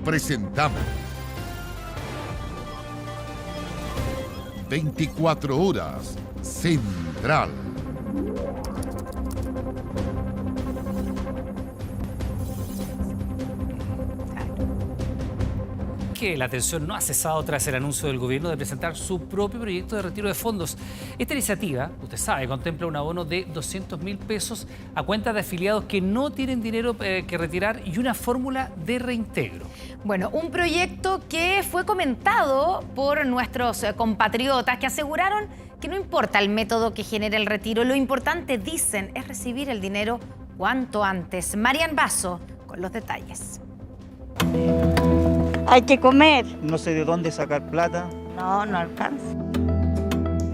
presentamos 24 horas Central. Que la tensión no ha cesado tras el anuncio del gobierno de presentar su propio proyecto de retiro de fondos. Esta iniciativa, usted sabe, contempla un abono de 200.000 pesos a cuentas de afiliados que no tienen dinero que retirar y una fórmula de reintegro. Bueno, un proyecto que fue comentado por nuestros compatriotas que aseguraron que no importa el método que genere el retiro, lo importante, dicen, es recibir el dinero cuanto antes. Marian Basso con los detalles. Hay que comer. No sé de dónde sacar plata. No, no alcanza.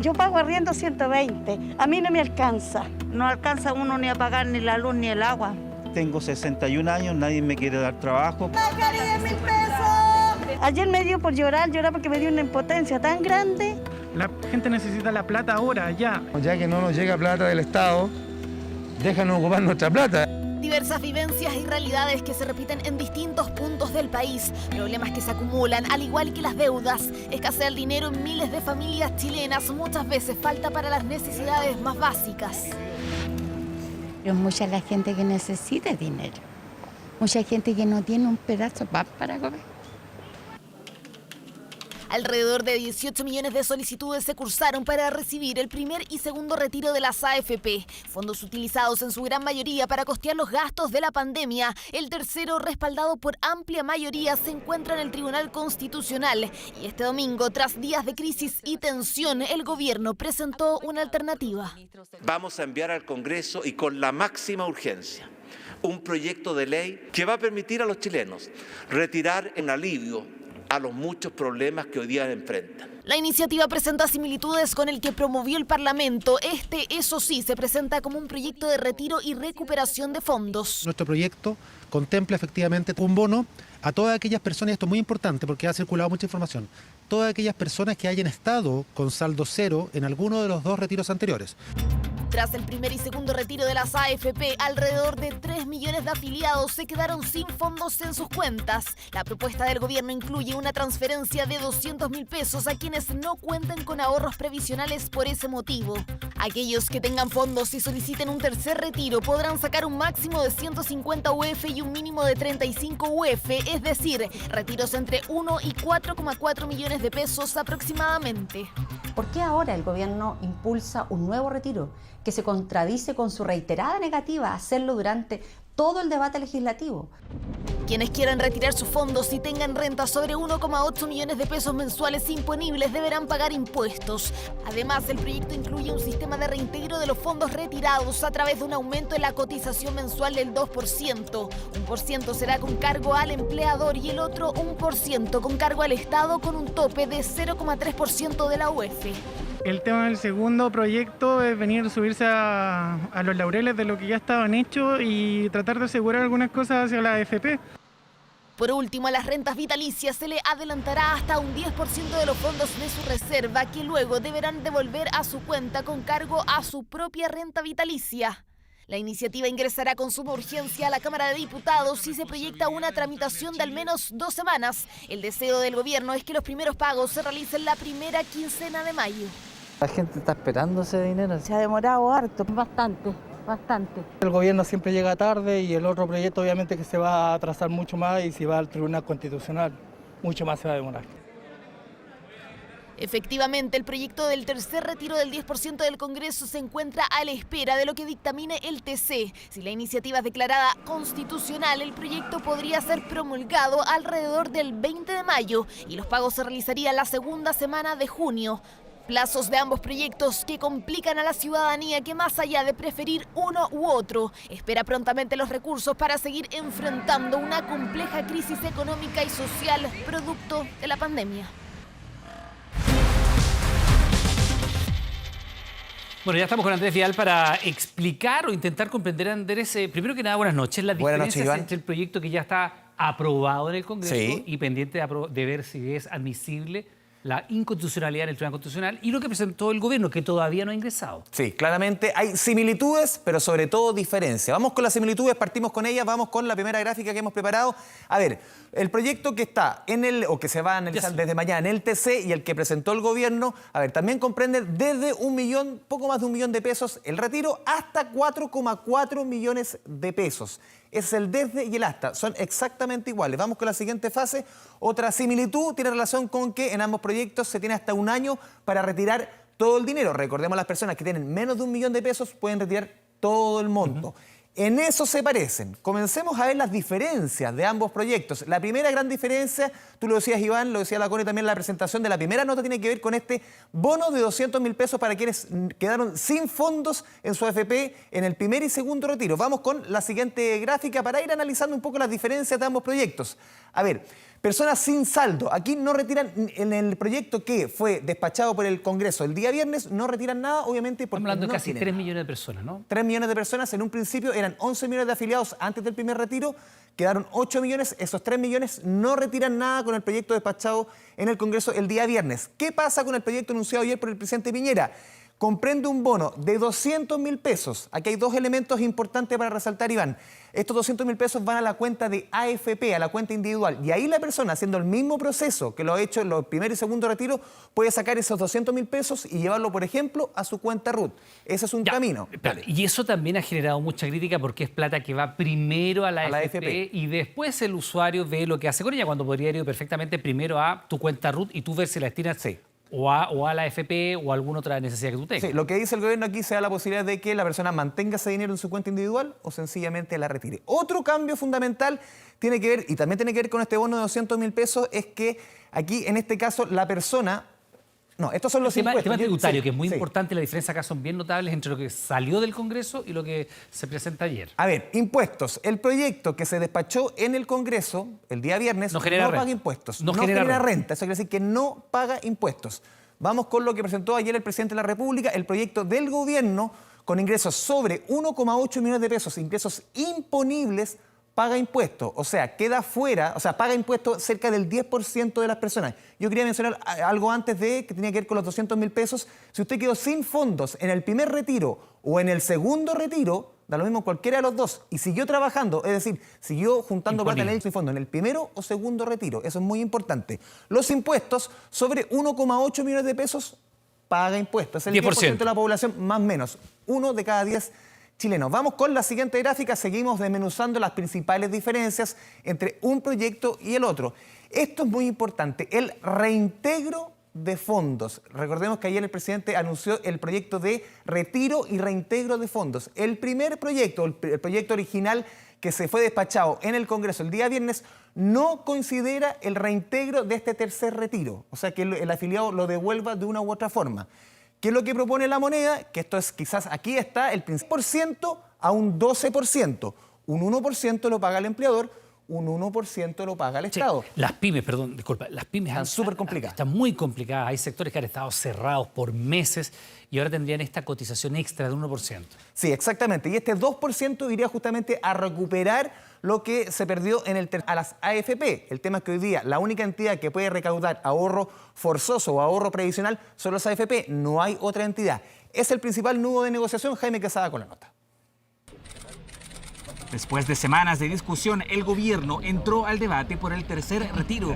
Yo pago arriendo 120. A mí no me alcanza. No alcanza uno ni a pagar ni la luz ni el agua. Tengo 61 años, nadie me quiere dar trabajo. ¡Macari, 10.000 pesos! Ayer me dio por llorar porque me dio una impotencia tan grande. La gente necesita la plata ahora, ya. Ya que no nos llega plata del Estado, déjanos ocupar nuestra plata. Diversas vivencias y realidades que se repiten en distintos puntos del país, problemas que se acumulan, al igual que las deudas, escasea el dinero en miles de familias chilenas, muchas veces falta para las necesidades más básicas. Pero mucha la gente que necesita dinero, mucha gente que no tiene un pedazo de pan para comer. Alrededor de 18 millones de solicitudes se cursaron para recibir el primer y segundo retiro de las AFP, fondos utilizados en su gran mayoría para costear los gastos de la pandemia. El tercero, respaldado por amplia mayoría, se encuentra en el Tribunal Constitucional. Y este domingo, tras días de crisis y tensión, el gobierno presentó una alternativa. Vamos a enviar al Congreso y con la máxima urgencia un proyecto de ley que va a permitir a los chilenos retirar en alivio a los muchos problemas que hoy día enfrentan. La iniciativa presenta similitudes con el que promovió el Parlamento. Eso sí, se presenta como un proyecto de retiro y recuperación de fondos. Nuestro proyecto contempla efectivamente un bono a todas aquellas personas, y esto es muy importante porque ha circulado mucha información, todas aquellas personas que hayan estado con saldo cero en alguno de los dos retiros anteriores. Tras el primer y segundo retiro de las AFP, alrededor de 3 millones de afiliados se quedaron sin fondos en sus cuentas. La propuesta del gobierno incluye una transferencia de 200.000 pesos a quienes no cuenten con ahorros previsionales por ese motivo. Aquellos que tengan fondos y soliciten un tercer retiro podrán sacar un máximo de 150 UF y un mínimo de 35 UF, es decir, retiros entre 1 y 4,4 millones de pesos aproximadamente. ¿Por qué ahora el gobierno impulsa un nuevo retiro que se contradice con su reiterada negativa a hacerlo durante todo el debate legislativo? Quienes quieran retirar sus fondos y tengan renta sobre 1,8 millones de pesos mensuales imponibles deberán pagar impuestos. Además, el proyecto incluye un sistema de reintegro de los fondos retirados a través de un aumento en la cotización mensual del 2%. 1% será con cargo al empleador y el otro 1% con cargo al Estado, con un tope de 0,3% de la UF. El tema del segundo proyecto es subirse a los laureles de lo que ya estaban hechos y tratar de asegurar algunas cosas hacia la AFP. Por último, a las rentas vitalicias se le adelantará hasta un 10% de los fondos de su reserva, que luego deberán devolver a su cuenta con cargo a su propia renta vitalicia. La iniciativa ingresará con suma urgencia a la Cámara de Diputados y se proyecta una tramitación de al menos 2 semanas. El deseo del gobierno es que los primeros pagos se realicen la primera quincena de mayo. La gente está esperando ese dinero. Se ha demorado harto, bastante. El gobierno siempre llega tarde y el otro proyecto obviamente que se va a atrasar mucho más, y si va al Tribunal Constitucional mucho más se va a demorar. Efectivamente, el proyecto del tercer retiro del 10% del Congreso se encuentra a la espera de lo que dictamine el TC. Si la iniciativa es declarada constitucional, el proyecto podría ser promulgado alrededor del 20 de mayo y los pagos se realizarían la segunda semana de junio. Plazos de ambos proyectos que complican a la ciudadanía que, más allá de preferir uno u otro, espera prontamente los recursos para seguir enfrentando una compleja crisis económica y social producto de la pandemia. Bueno, ya estamos con Andrés Vial para explicar o intentar comprender, Andrés, primero que nada, buenas noches, las diferencias entre el proyecto que ya está aprobado en el Congreso y pendiente de ver si es admisible la inconstitucionalidad en el Tribunal Constitucional y lo que presentó el gobierno, que todavía no ha ingresado. Sí, claramente hay similitudes, pero sobre todo diferencias. Vamos con las similitudes, partimos con ellas, vamos con la primera gráfica que hemos preparado. A ver, el proyecto que está o que se va a analizar desde mañana en el TC y el que presentó el gobierno, a ver, también comprende desde poco más de 1 millón de pesos el retiro hasta 4,4 millones de pesos. Ese es el desde y el hasta, son exactamente iguales. Vamos con la siguiente fase. Otra similitud tiene relación con que en ambos proyectos se tiene hasta 1 año para retirar todo el dinero. Recordemos, las personas que tienen menos de 1 millón de pesos pueden retirar todo el monto. En eso se parecen. Comencemos a ver las diferencias de ambos proyectos. La primera gran diferencia, tú lo decías, Iván, lo decía la Connie también en la presentación de la primera nota, tiene que ver con este bono de 200.000 pesos para quienes quedaron sin fondos en su AFP en el primer y segundo retiro. Vamos con la siguiente gráfica para ir analizando un poco las diferencias de ambos proyectos. A ver, personas sin saldo. Aquí no retiran, en el proyecto que fue despachado por el Congreso el día viernes, no retiran nada, obviamente, porque estamos hablando de casi tienen 3 millones de personas, ¿no? 3 millones de personas. En un principio eran 11 millones de afiliados antes del primer retiro, quedaron 8 millones. Esos 3 millones no retiran nada con el proyecto despachado en el Congreso el día viernes. ¿Qué pasa con el proyecto anunciado ayer por el presidente Piñera? Comprende un bono de 200.000 pesos. Aquí hay dos elementos importantes para resaltar, Iván. Estos 200.000 pesos van a la cuenta de AFP, a la cuenta individual. Y ahí la persona, haciendo el mismo proceso que lo ha hecho en los primer y segundo retiro, puede sacar esos 200.000 pesos y llevarlo, por ejemplo, a su cuenta RUT. Ese es un camino. Y eso también ha generado mucha crítica porque es plata que va primero a la AFP y después el usuario ve lo que hace con ella, cuando podría ir perfectamente primero a tu cuenta RUT y tú ver si la destinas o a la AFP o a alguna otra necesidad que tú tengas. Sí, lo que dice el gobierno aquí se da la posibilidad de que la persona mantenga ese dinero en su cuenta individual o sencillamente la retire. Otro cambio fundamental tiene que ver, y también tiene que ver con este bono de 200.000 pesos, es que aquí, en este caso, la persona... No, estos son los impuestos. El tema tributario, que es muy importante, la diferencia acá son bien notables entre lo que salió del Congreso y lo que se presenta ayer. A ver, impuestos. El proyecto que se despachó en el Congreso el día viernes no paga impuestos. No genera renta. Eso quiere decir que no paga impuestos. Vamos con lo que presentó ayer el presidente de la República, el proyecto del gobierno con ingresos sobre 1,8 millones de pesos, ingresos imponibles, paga impuestos, o sea, queda fuera, o sea, paga impuestos cerca del 10% de las personas. Yo quería mencionar algo antes que tenía que ver con los 200.000 pesos. Si usted quedó sin fondos en el primer retiro o en el segundo retiro, da lo mismo cualquiera de los dos, y siguió trabajando, es decir, siguió juntando plata en el fondo, en el primero o segundo retiro. Eso es muy importante. Los impuestos sobre 1,8 millones de pesos paga impuestos. Es el 10% de la población, más o menos. 1 de cada 10 chilenos. Vamos con la siguiente gráfica. Seguimos desmenuzando las principales diferencias entre un proyecto y el otro. Esto es muy importante. El reintegro de fondos. Recordemos que ayer el presidente anunció el proyecto de retiro y reintegro de fondos. El primer proyecto, el proyecto original que se fue despachado en el Congreso el día viernes, no considera el reintegro de este tercer retiro. O sea, que el afiliado lo devuelva de una u otra forma. ¿Qué es lo que propone la moneda? Que esto es, quizás aquí está, el 1% a un 12%. Un 1% lo paga el empleador, un 1% lo paga el Estado. Las pymes, perdón, disculpa, las pymes están súper complicadas. Están muy complicadas. Hay sectores que han estado cerrados por meses y ahora tendrían esta cotización extra de 1%. Sí, exactamente. Y este 2% iría justamente a recuperar lo que se perdió a las AFP. El tema es que hoy día la única entidad que puede recaudar ahorro forzoso o ahorro previsional son las AFP. No hay otra entidad. Es el principal nudo de negociación. Jaime Quesada con la nota. Después de semanas de discusión, el gobierno entró al debate por el tercer retiro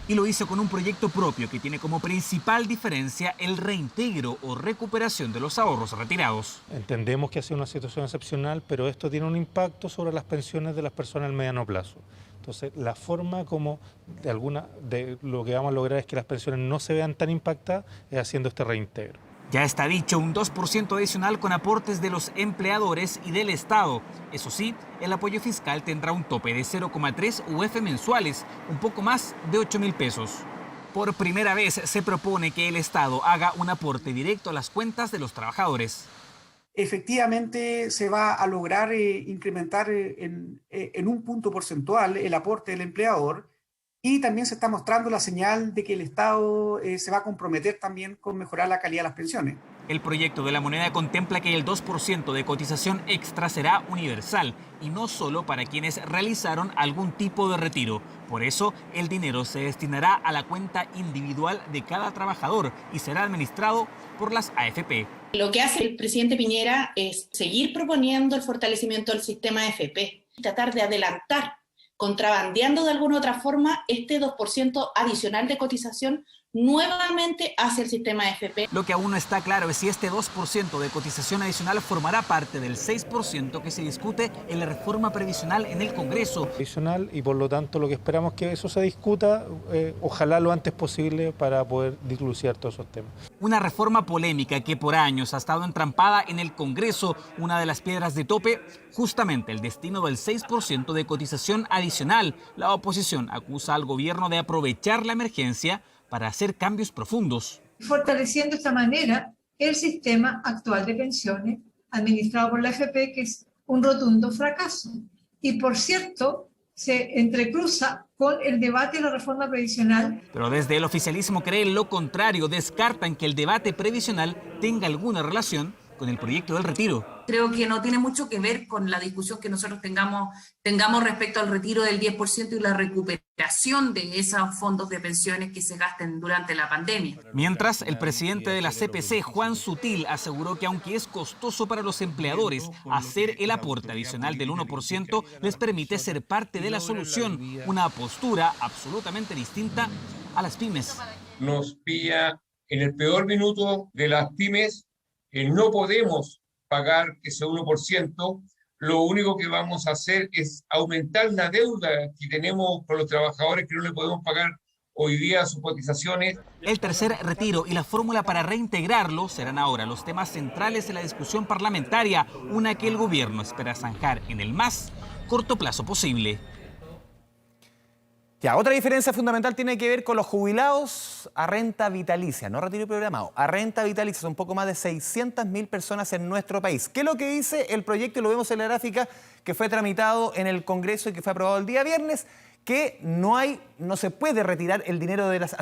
y lo hizo con un proyecto propio que tiene como principal diferencia el reintegro o recuperación de los ahorros retirados. Entendemos que ha sido una situación excepcional, pero esto tiene un impacto sobre las pensiones de las personas al mediano plazo. Entonces, la forma como de lo que vamos a lograr es que las pensiones no se vean tan impactadas es haciendo este reintegro. Ya está dicho, un 2% adicional con aportes de los empleadores y del Estado. Eso sí, el apoyo fiscal tendrá un tope de 0,3 UF mensuales, un poco más de 8.000 pesos. Por primera vez se propone que el Estado haga un aporte directo a las cuentas de los trabajadores. Efectivamente se va a lograr incrementar en un punto porcentual el aporte del empleador. Y también se está mostrando la señal de que el Estado se va a comprometer también con mejorar la calidad de las pensiones. El proyecto de la moneda contempla que el 2% de cotización extra será universal y no solo para quienes realizaron algún tipo de retiro. Por eso, el dinero se destinará a la cuenta individual de cada trabajador y será administrado por las AFP. Lo que hace el presidente Piñera es seguir proponiendo el fortalecimiento del sistema AFP y tratar de adelantar, contrabandeando de alguna u otra forma, este 2% adicional de cotización nuevamente hacia el sistema AFP. Lo que aún no está claro es si este 2% de cotización adicional formará parte del 6% que se discute en la reforma previsional en el Congreso. Adicional, y por lo tanto lo que esperamos es que eso se discuta, ojalá lo antes posible, para poder dilucidar todos esos temas. Una reforma polémica que por años ha estado entrampada en el Congreso, una de las piedras de tope, justamente el destino del 6% de cotización adicional. La oposición acusa al gobierno de aprovechar la emergencia para hacer cambios profundos. Fortaleciendo de esta manera el sistema actual de pensiones administrado por la AFP, que es un rotundo fracaso. Y por cierto, se entrecruza con el debate de la reforma previsional. Pero desde el oficialismo creen lo contrario, descartan que el debate previsional tenga alguna relación con el proyecto del retiro. Creo que no tiene mucho que ver con la discusión que nosotros tengamos respecto al retiro del 10% y la recuperación de esos fondos de pensiones que se gasten durante la pandemia. Mientras, el presidente de la CPC, Juan Sutil, aseguró que aunque es costoso para los empleadores, hacer el aporte adicional del 1% les permite ser parte de la solución, una postura absolutamente distinta a las pymes. Nos pilla en el peor minuto de las pymes. No podemos pagar ese 1%, lo único que vamos a hacer es aumentar la deuda que tenemos con los trabajadores que no le podemos pagar hoy día sus cotizaciones. El tercer retiro y la fórmula para reintegrarlo serán ahora los temas centrales de la discusión parlamentaria, una que el gobierno espera zanjar en el más corto plazo posible. Ya, otra diferencia fundamental tiene que ver con los jubilados a renta vitalicia, no retiro programado, a renta vitalicia. Son un poco más de 600.000 personas en nuestro país. ¿Qué es lo que dice el proyecto? Lo vemos en la gráfica que fue tramitado en el Congreso y que fue aprobado el día viernes, que no se puede retirar el dinero de las...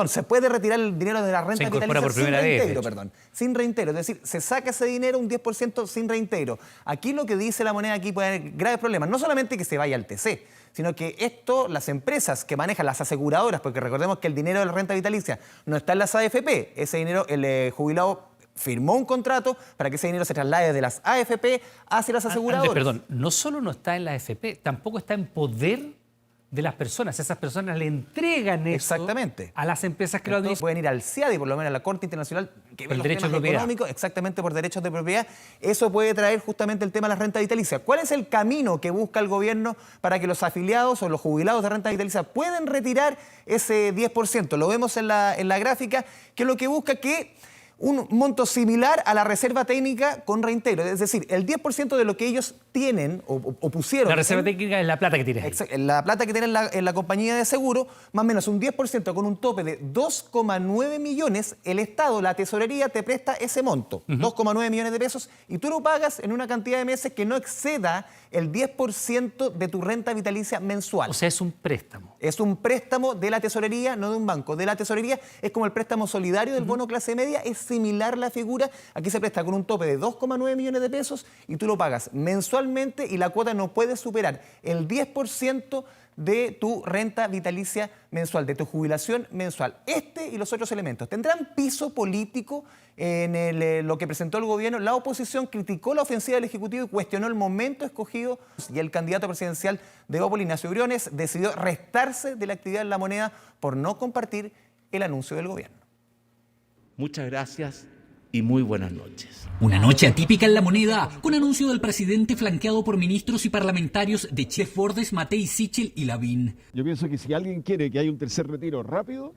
se puede retirar el dinero de la renta vitalicia por sin primera reintegro, vez, sin reintegro. Es decir, se saca ese dinero, un 10% sin reintegro. Aquí lo que dice la moneda aquí puede haber graves problemas. No solamente que se vaya al TC, sino que esto, las empresas que manejan, las aseguradoras, porque recordemos que el dinero de la renta vitalicia no está en las AFP, ese dinero el jubilado firmó un contrato para que ese dinero se traslade de las AFP hacia las aseguradoras. Perdón, no solo no está en la AFP, tampoco está en poder de las personas. Esas personas le entregan eso a las empresas que lo administran. Pueden ir al CIADI, por lo menos a la Corte Internacional, que ve los derecho temas de propiedad. económicos, exactamente por derechos de propiedad. Eso puede traer justamente el tema de la renta vitalicia. ¿Cuál es el camino que busca el gobierno para que los afiliados o los jubilados de renta vitalicia puedan retirar ese 10%? Lo vemos en la gráfica, que es lo que busca que un monto similar a la reserva técnica con reintegro. Es decir, el 10% de lo que ellos tienen o pusieron... La reserva técnica es la plata que tienes. La plata que tienen en la compañía de seguro, más o menos un 10% con un tope de 2,9 millones, el Estado, la tesorería, te presta ese monto, 2,9 millones de pesos, y tú lo pagas en una cantidad de meses que no exceda el 10% de tu renta vitalicia mensual. O sea, es un préstamo. Es un préstamo de la tesorería, no de un banco. De la tesorería es como el préstamo solidario del bono clase media, es similar la figura. Aquí se presta con un tope de 2,9 millones de pesos y tú lo pagas mensualmente y la cuota no puede superar el 10% de tu renta vitalicia mensual, de tu jubilación mensual. Este y los otros elementos tendrán piso político en lo que presentó el gobierno. La oposición criticó la ofensiva del Ejecutivo y cuestionó el momento escogido, y el candidato presidencial de Evópoli, Ignacio Briones, decidió restarse de la actividad en la moneda por no compartir el anuncio del gobierno. Muchas gracias y muy buenas noches. Una noche atípica en la moneda, con anuncio del presidente flanqueado por ministros y parlamentarios de Chef Bordes, Matei, Sichel y Lavín. Yo pienso que si alguien quiere que haya un tercer retiro rápido,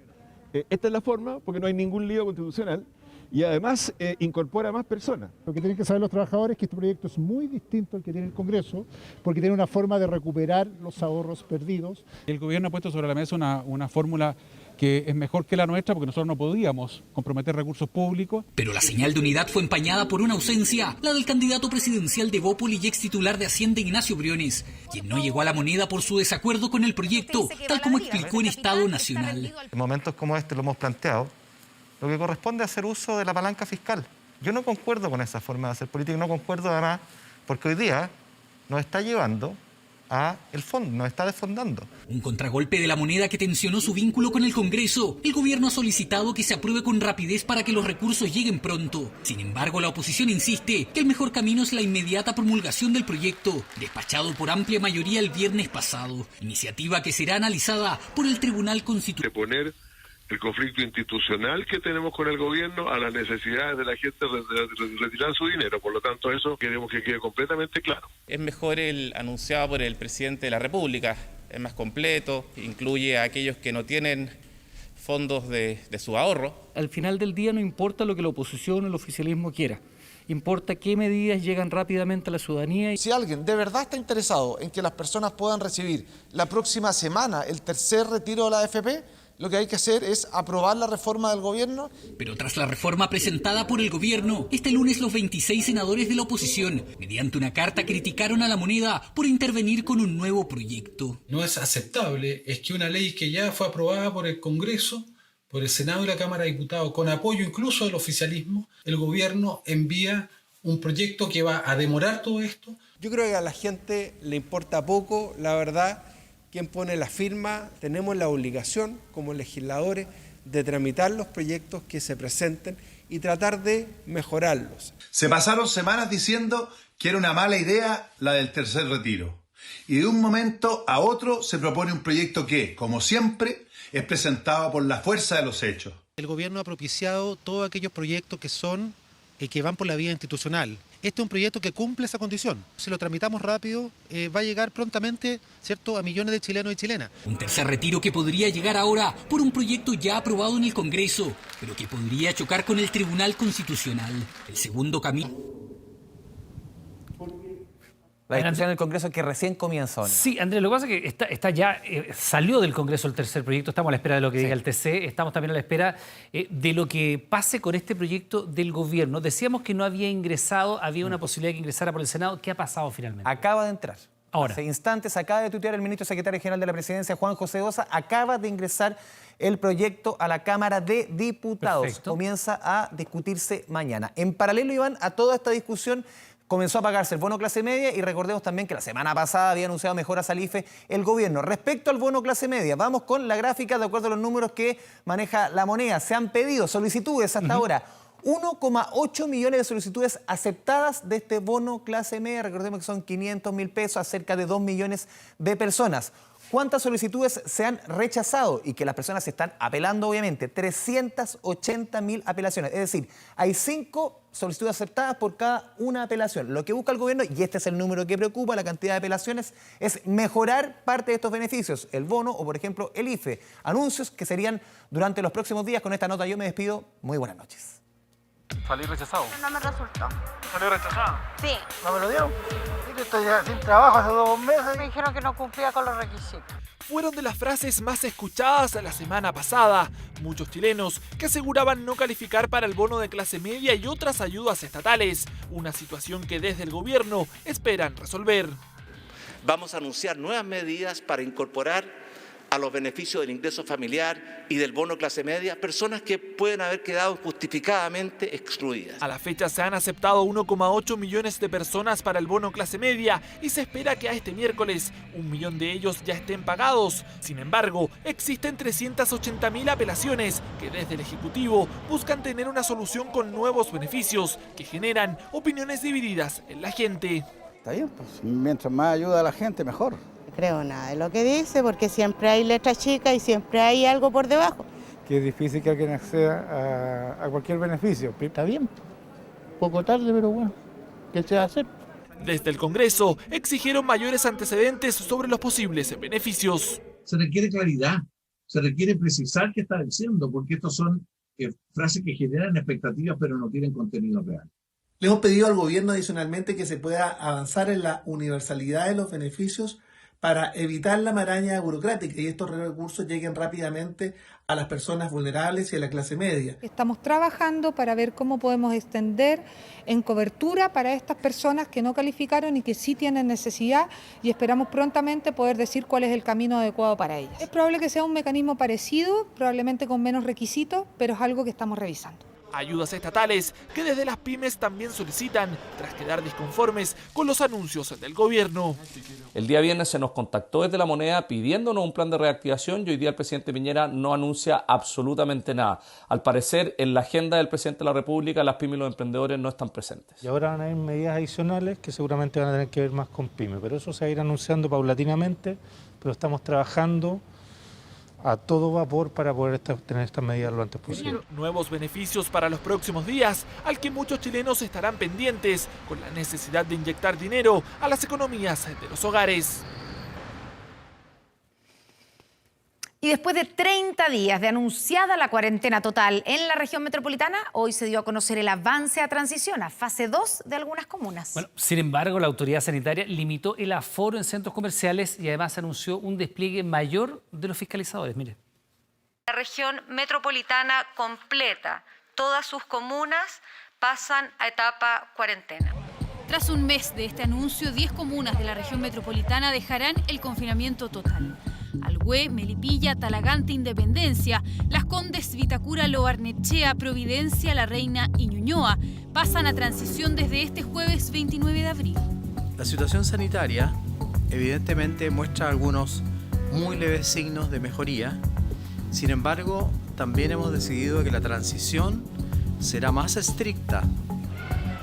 esta es la forma, porque no hay ningún lío constitucional y además incorpora más personas. Lo que tienen que saber los trabajadores es que este proyecto es muy distinto al que tiene el Congreso, porque tiene una forma de recuperar los ahorros perdidos. El gobierno ha puesto sobre la mesa una fórmula que es mejor que la nuestra, porque nosotros no podíamos comprometer recursos públicos. Pero la señal de unidad fue empañada por una ausencia, la del candidato presidencial de Evópoli y ex titular de Hacienda, Ignacio Briones, quien no llegó a la moneda por su desacuerdo con el proyecto, tal como explicó en Estado Nacional. En momentos como este lo hemos planteado, lo que corresponde es hacer uso de la palanca fiscal, Yo no concuerdo con esa forma de hacer política, no concuerdo además porque hoy día nos está llevando a el fondo, nos está desfondando. Un contragolpe de la moneda que tensionó su vínculo con el Congreso. El gobierno ha solicitado que se apruebe con rapidez para que los recursos lleguen pronto. Sin embargo, la oposición insiste que el mejor camino es la inmediata promulgación del proyecto, despachado por amplia mayoría el viernes pasado. Iniciativa que será analizada por el Tribunal Constitucional. El conflicto institucional que tenemos con el gobierno a las necesidades de la gente de retirar su dinero. Por lo tanto, eso queremos que quede completamente claro. Es mejor el anunciado por el presidente de la República, es más completo, incluye a aquellos que no tienen fondos de su ahorro. Al final del día no importa lo que la oposición o el oficialismo quiera. Importa qué medidas llegan rápidamente a la ciudadanía. Si alguien de verdad está interesado en que las personas puedan recibir la próxima semana el tercer retiro de la AFP, lo que hay que hacer es aprobar la reforma del gobierno. Pero tras la reforma presentada por el gobierno, este lunes los 26 senadores de la oposición, mediante una carta, criticaron a la moneda por intervenir con un nuevo proyecto. No es aceptable, es que una ley que ya fue aprobada por el Congreso, por el Senado y la Cámara de Diputados, con apoyo incluso del oficialismo, el gobierno envía un proyecto que va a demorar todo esto. Yo creo que a la gente le importa poco, la verdad. Quien pone la firma, tenemos la obligación como legisladores de tramitar los proyectos que se presenten y tratar de mejorarlos. Se pasaron semanas diciendo que era una mala idea la del tercer retiro. Y de un momento a otro se propone un proyecto que, como siempre, es presentado por la fuerza de los hechos. El gobierno ha propiciado todos aquellos proyectos que van por la vía institucional. Este es un proyecto que cumple esa condición. Si lo tramitamos rápido, va a llegar prontamente, ¿cierto?, a millones de chilenos y chilenas. Un tercer retiro que podría llegar ahora por un proyecto ya aprobado en el Congreso, pero que podría chocar con el Tribunal Constitucional. El segundo camino. La discusión del Congreso que recién comienza. Sí, Andrés, lo que pasa es que está ya salió del Congreso el tercer proyecto, estamos a la espera de lo que diga el TC, estamos también a la espera de lo que pase con este proyecto del gobierno. Decíamos que no había ingresado, había una posibilidad de que ingresara por el Senado. ¿Qué ha pasado finalmente? Acaba de entrar. Ahora. Hace instantes acaba de tuitear el ministro secretario general de la Presidencia, Juan José Osa, acaba de ingresar el proyecto a la Cámara de Diputados. Perfecto. Comienza a discutirse mañana. En paralelo, Iván, a toda esta discusión, comenzó a pagarse el bono clase media y recordemos también que la semana pasada había anunciado mejoras al IFE el gobierno. Respecto al bono clase media, vamos con la gráfica de acuerdo a los números que maneja la moneda. Se han pedido solicitudes hasta ahora. 1,8 millones de solicitudes aceptadas de este bono clase media. Recordemos que son 500.000 pesos a cerca de 2 millones de personas. ¿Cuántas solicitudes se han rechazado? Y que las personas se están apelando, obviamente. 380.000 apelaciones. Es decir, hay 5 solicitudes aceptadas por cada una apelación. Lo que busca el gobierno, y este es el número que preocupa, la cantidad de apelaciones, es mejorar parte de estos beneficios. El bono o, por ejemplo, el IFE. Anuncios que serían durante los próximos días. Con esta nota yo me despido. Muy buenas noches. Salí rechazado. No me resultó. ¿Salió rechazado? Sí. ¿No me lo dieron? Sí, que estoy ya sin trabajo hace 2 meses. Me dijeron que no cumplía con los requisitos. Fueron de las frases más escuchadas la semana pasada. Muchos chilenos que aseguraban no calificar para el bono de clase media y otras ayudas estatales. Una situación que desde el gobierno esperan resolver. Vamos a anunciar nuevas medidas para incorporar a los beneficios del ingreso familiar y del bono clase media, personas que pueden haber quedado justificadamente excluidas. A la fecha se han aceptado 1,8 millones de personas para el bono clase media y se espera que a este miércoles 1 millón de ellos ya estén pagados. Sin embargo, existen 380.000 apelaciones que desde el Ejecutivo buscan tener una solución con nuevos beneficios que generan opiniones divididas en la gente. Está bien, pues mientras más ayuda a la gente, mejor. Creo nada de lo que dice, porque siempre hay letra chica y siempre hay algo por debajo. Que es difícil que alguien acceda a cualquier beneficio. Está bien, poco tarde, pero bueno, ¿qué se va a hacer? Desde el Congreso exigieron mayores antecedentes sobre los posibles beneficios. Se requiere claridad, se requiere precisar qué está diciendo, porque estos son frases que generan expectativas pero no tienen contenido real. Le hemos pedido al gobierno adicionalmente que se pueda avanzar en la universalidad de los beneficios para evitar la maraña burocrática y estos recursos lleguen rápidamente a las personas vulnerables y a la clase media. Estamos trabajando para ver cómo podemos extender en cobertura para estas personas que no calificaron y que sí tienen necesidad y esperamos prontamente poder decir cuál es el camino adecuado para ellas. Es probable que sea un mecanismo parecido, probablemente con menos requisitos, pero es algo que estamos revisando. Ayudas estatales que desde las pymes también solicitan tras quedar disconformes con los anuncios del gobierno. El día viernes se nos contactó desde La Moneda pidiéndonos un plan de reactivación y hoy día el presidente Piñera no anuncia absolutamente nada. Al parecer, en la agenda del presidente de la República, las pymes y los emprendedores no están presentes. Y ahora van a haber medidas adicionales que seguramente van a tener que ver más con pymes, pero eso se va a ir anunciando paulatinamente, pero estamos trabajando a todo vapor para poder tener estas medidas lo antes posible. Nuevos beneficios para los próximos días, al que muchos chilenos estarán pendientes, con la necesidad de inyectar dinero a las economías de los hogares. Y después de 30 días de anunciada la cuarentena total en la región metropolitana, hoy se dio a conocer el avance a transición a fase 2 de algunas comunas. Bueno, sin embargo, la autoridad sanitaria limitó el aforo en centros comerciales y además anunció un despliegue mayor de los fiscalizadores. Mire. La región metropolitana completa, todas sus comunas pasan a etapa cuarentena. Tras un mes de este anuncio, 10 comunas de la región metropolitana dejarán el confinamiento total. Alhué, Melipilla, Talagante, Independencia, Las Condes, Vitacura, Lo Barnechea, Providencia, La Reina y Ñuñoa pasan a transición desde este jueves 29 de abril. La situación sanitaria evidentemente muestra algunos muy leves signos de mejoría. Sin embargo, también hemos decidido que la transición será más estricta.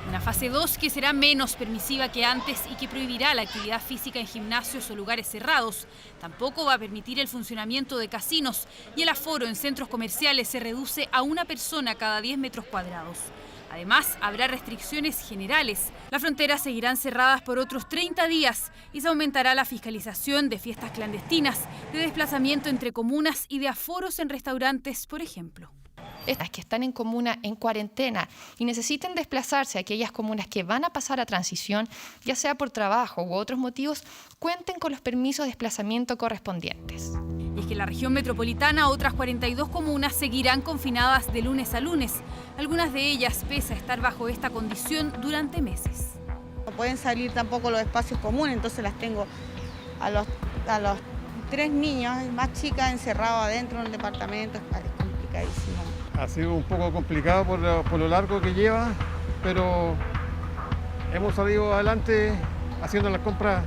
Una fase 2 que será menos permisiva que antes y que prohibirá la actividad física en gimnasios o lugares cerrados. Tampoco va a permitir el funcionamiento de casinos y el aforo en centros comerciales se reduce a una persona cada 10 metros cuadrados. Además, habrá restricciones generales. Las fronteras seguirán cerradas por otros 30 días y se aumentará la fiscalización de fiestas clandestinas, de desplazamiento entre comunas y de aforos en restaurantes, por ejemplo. Estas que están en comuna en cuarentena y necesiten desplazarse a aquellas comunas que van a pasar a transición, ya sea por trabajo u otros motivos, cuenten con los permisos de desplazamiento correspondientes. Y es que en la región metropolitana otras 42 comunas seguirán confinadas de lunes a lunes, algunas de ellas pese a estar bajo esta condición durante meses. No pueden salir tampoco los espacios comunes, entonces las tengo a los 3 niños más chicas encerrados adentro en el departamento, es complicadísimo. Ha sido un poco complicado por lo largo que lleva, pero hemos salido adelante haciendo las compras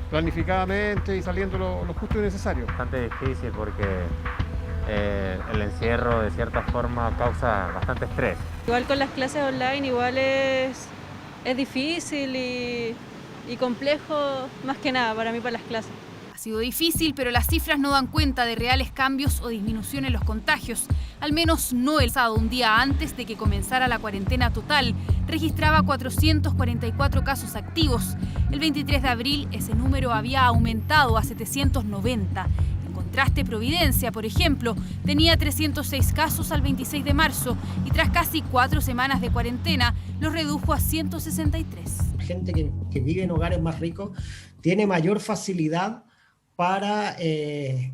planificadamente y saliendo lo justo y necesario. Bastante difícil porque el encierro de cierta forma causa bastante estrés. Igual con las clases online, igual es difícil y complejo más que nada para mí para las clases. Ha sido difícil, pero las cifras no dan cuenta de reales cambios o disminución en los contagios. Al menos no el sábado, un día antes de que comenzara la cuarentena total, registraba 444 casos activos. El 23 de abril ese número había aumentado a 790. En contraste, Providencia, por ejemplo, tenía 306 casos al 26 de marzo y tras casi 4 semanas de cuarentena los redujo a 163. La gente que vive en hogares más ricos tiene mayor facilidad para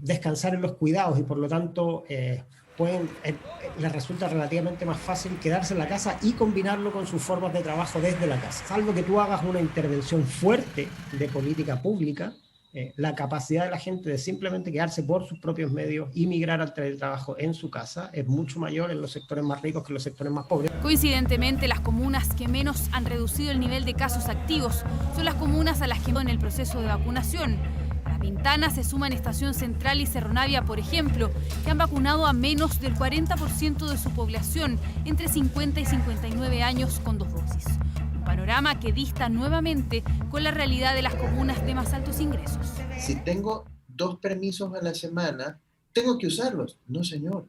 descansar en los cuidados y por lo tanto les resulta relativamente más fácil quedarse en la casa y combinarlo con sus formas de trabajo desde la casa. Salvo que tú hagas una intervención fuerte de política pública, la capacidad de la gente de simplemente quedarse por sus propios medios y migrar al teletrabajo en su casa es mucho mayor en los sectores más ricos que en los sectores más pobres. Coincidentemente, las comunas que menos han reducido el nivel de casos activos son las comunas a las que en el proceso de vacunación. Pintana se suman Estación Central y Cerro Navia, por ejemplo, que han vacunado a menos del 40% de su población entre 50 y 59 años con 2 dosis. Un panorama que dista nuevamente con la realidad de las comunas de más altos ingresos. Si tengo 2 permisos a la semana, ¿tengo que usarlos? No, señor.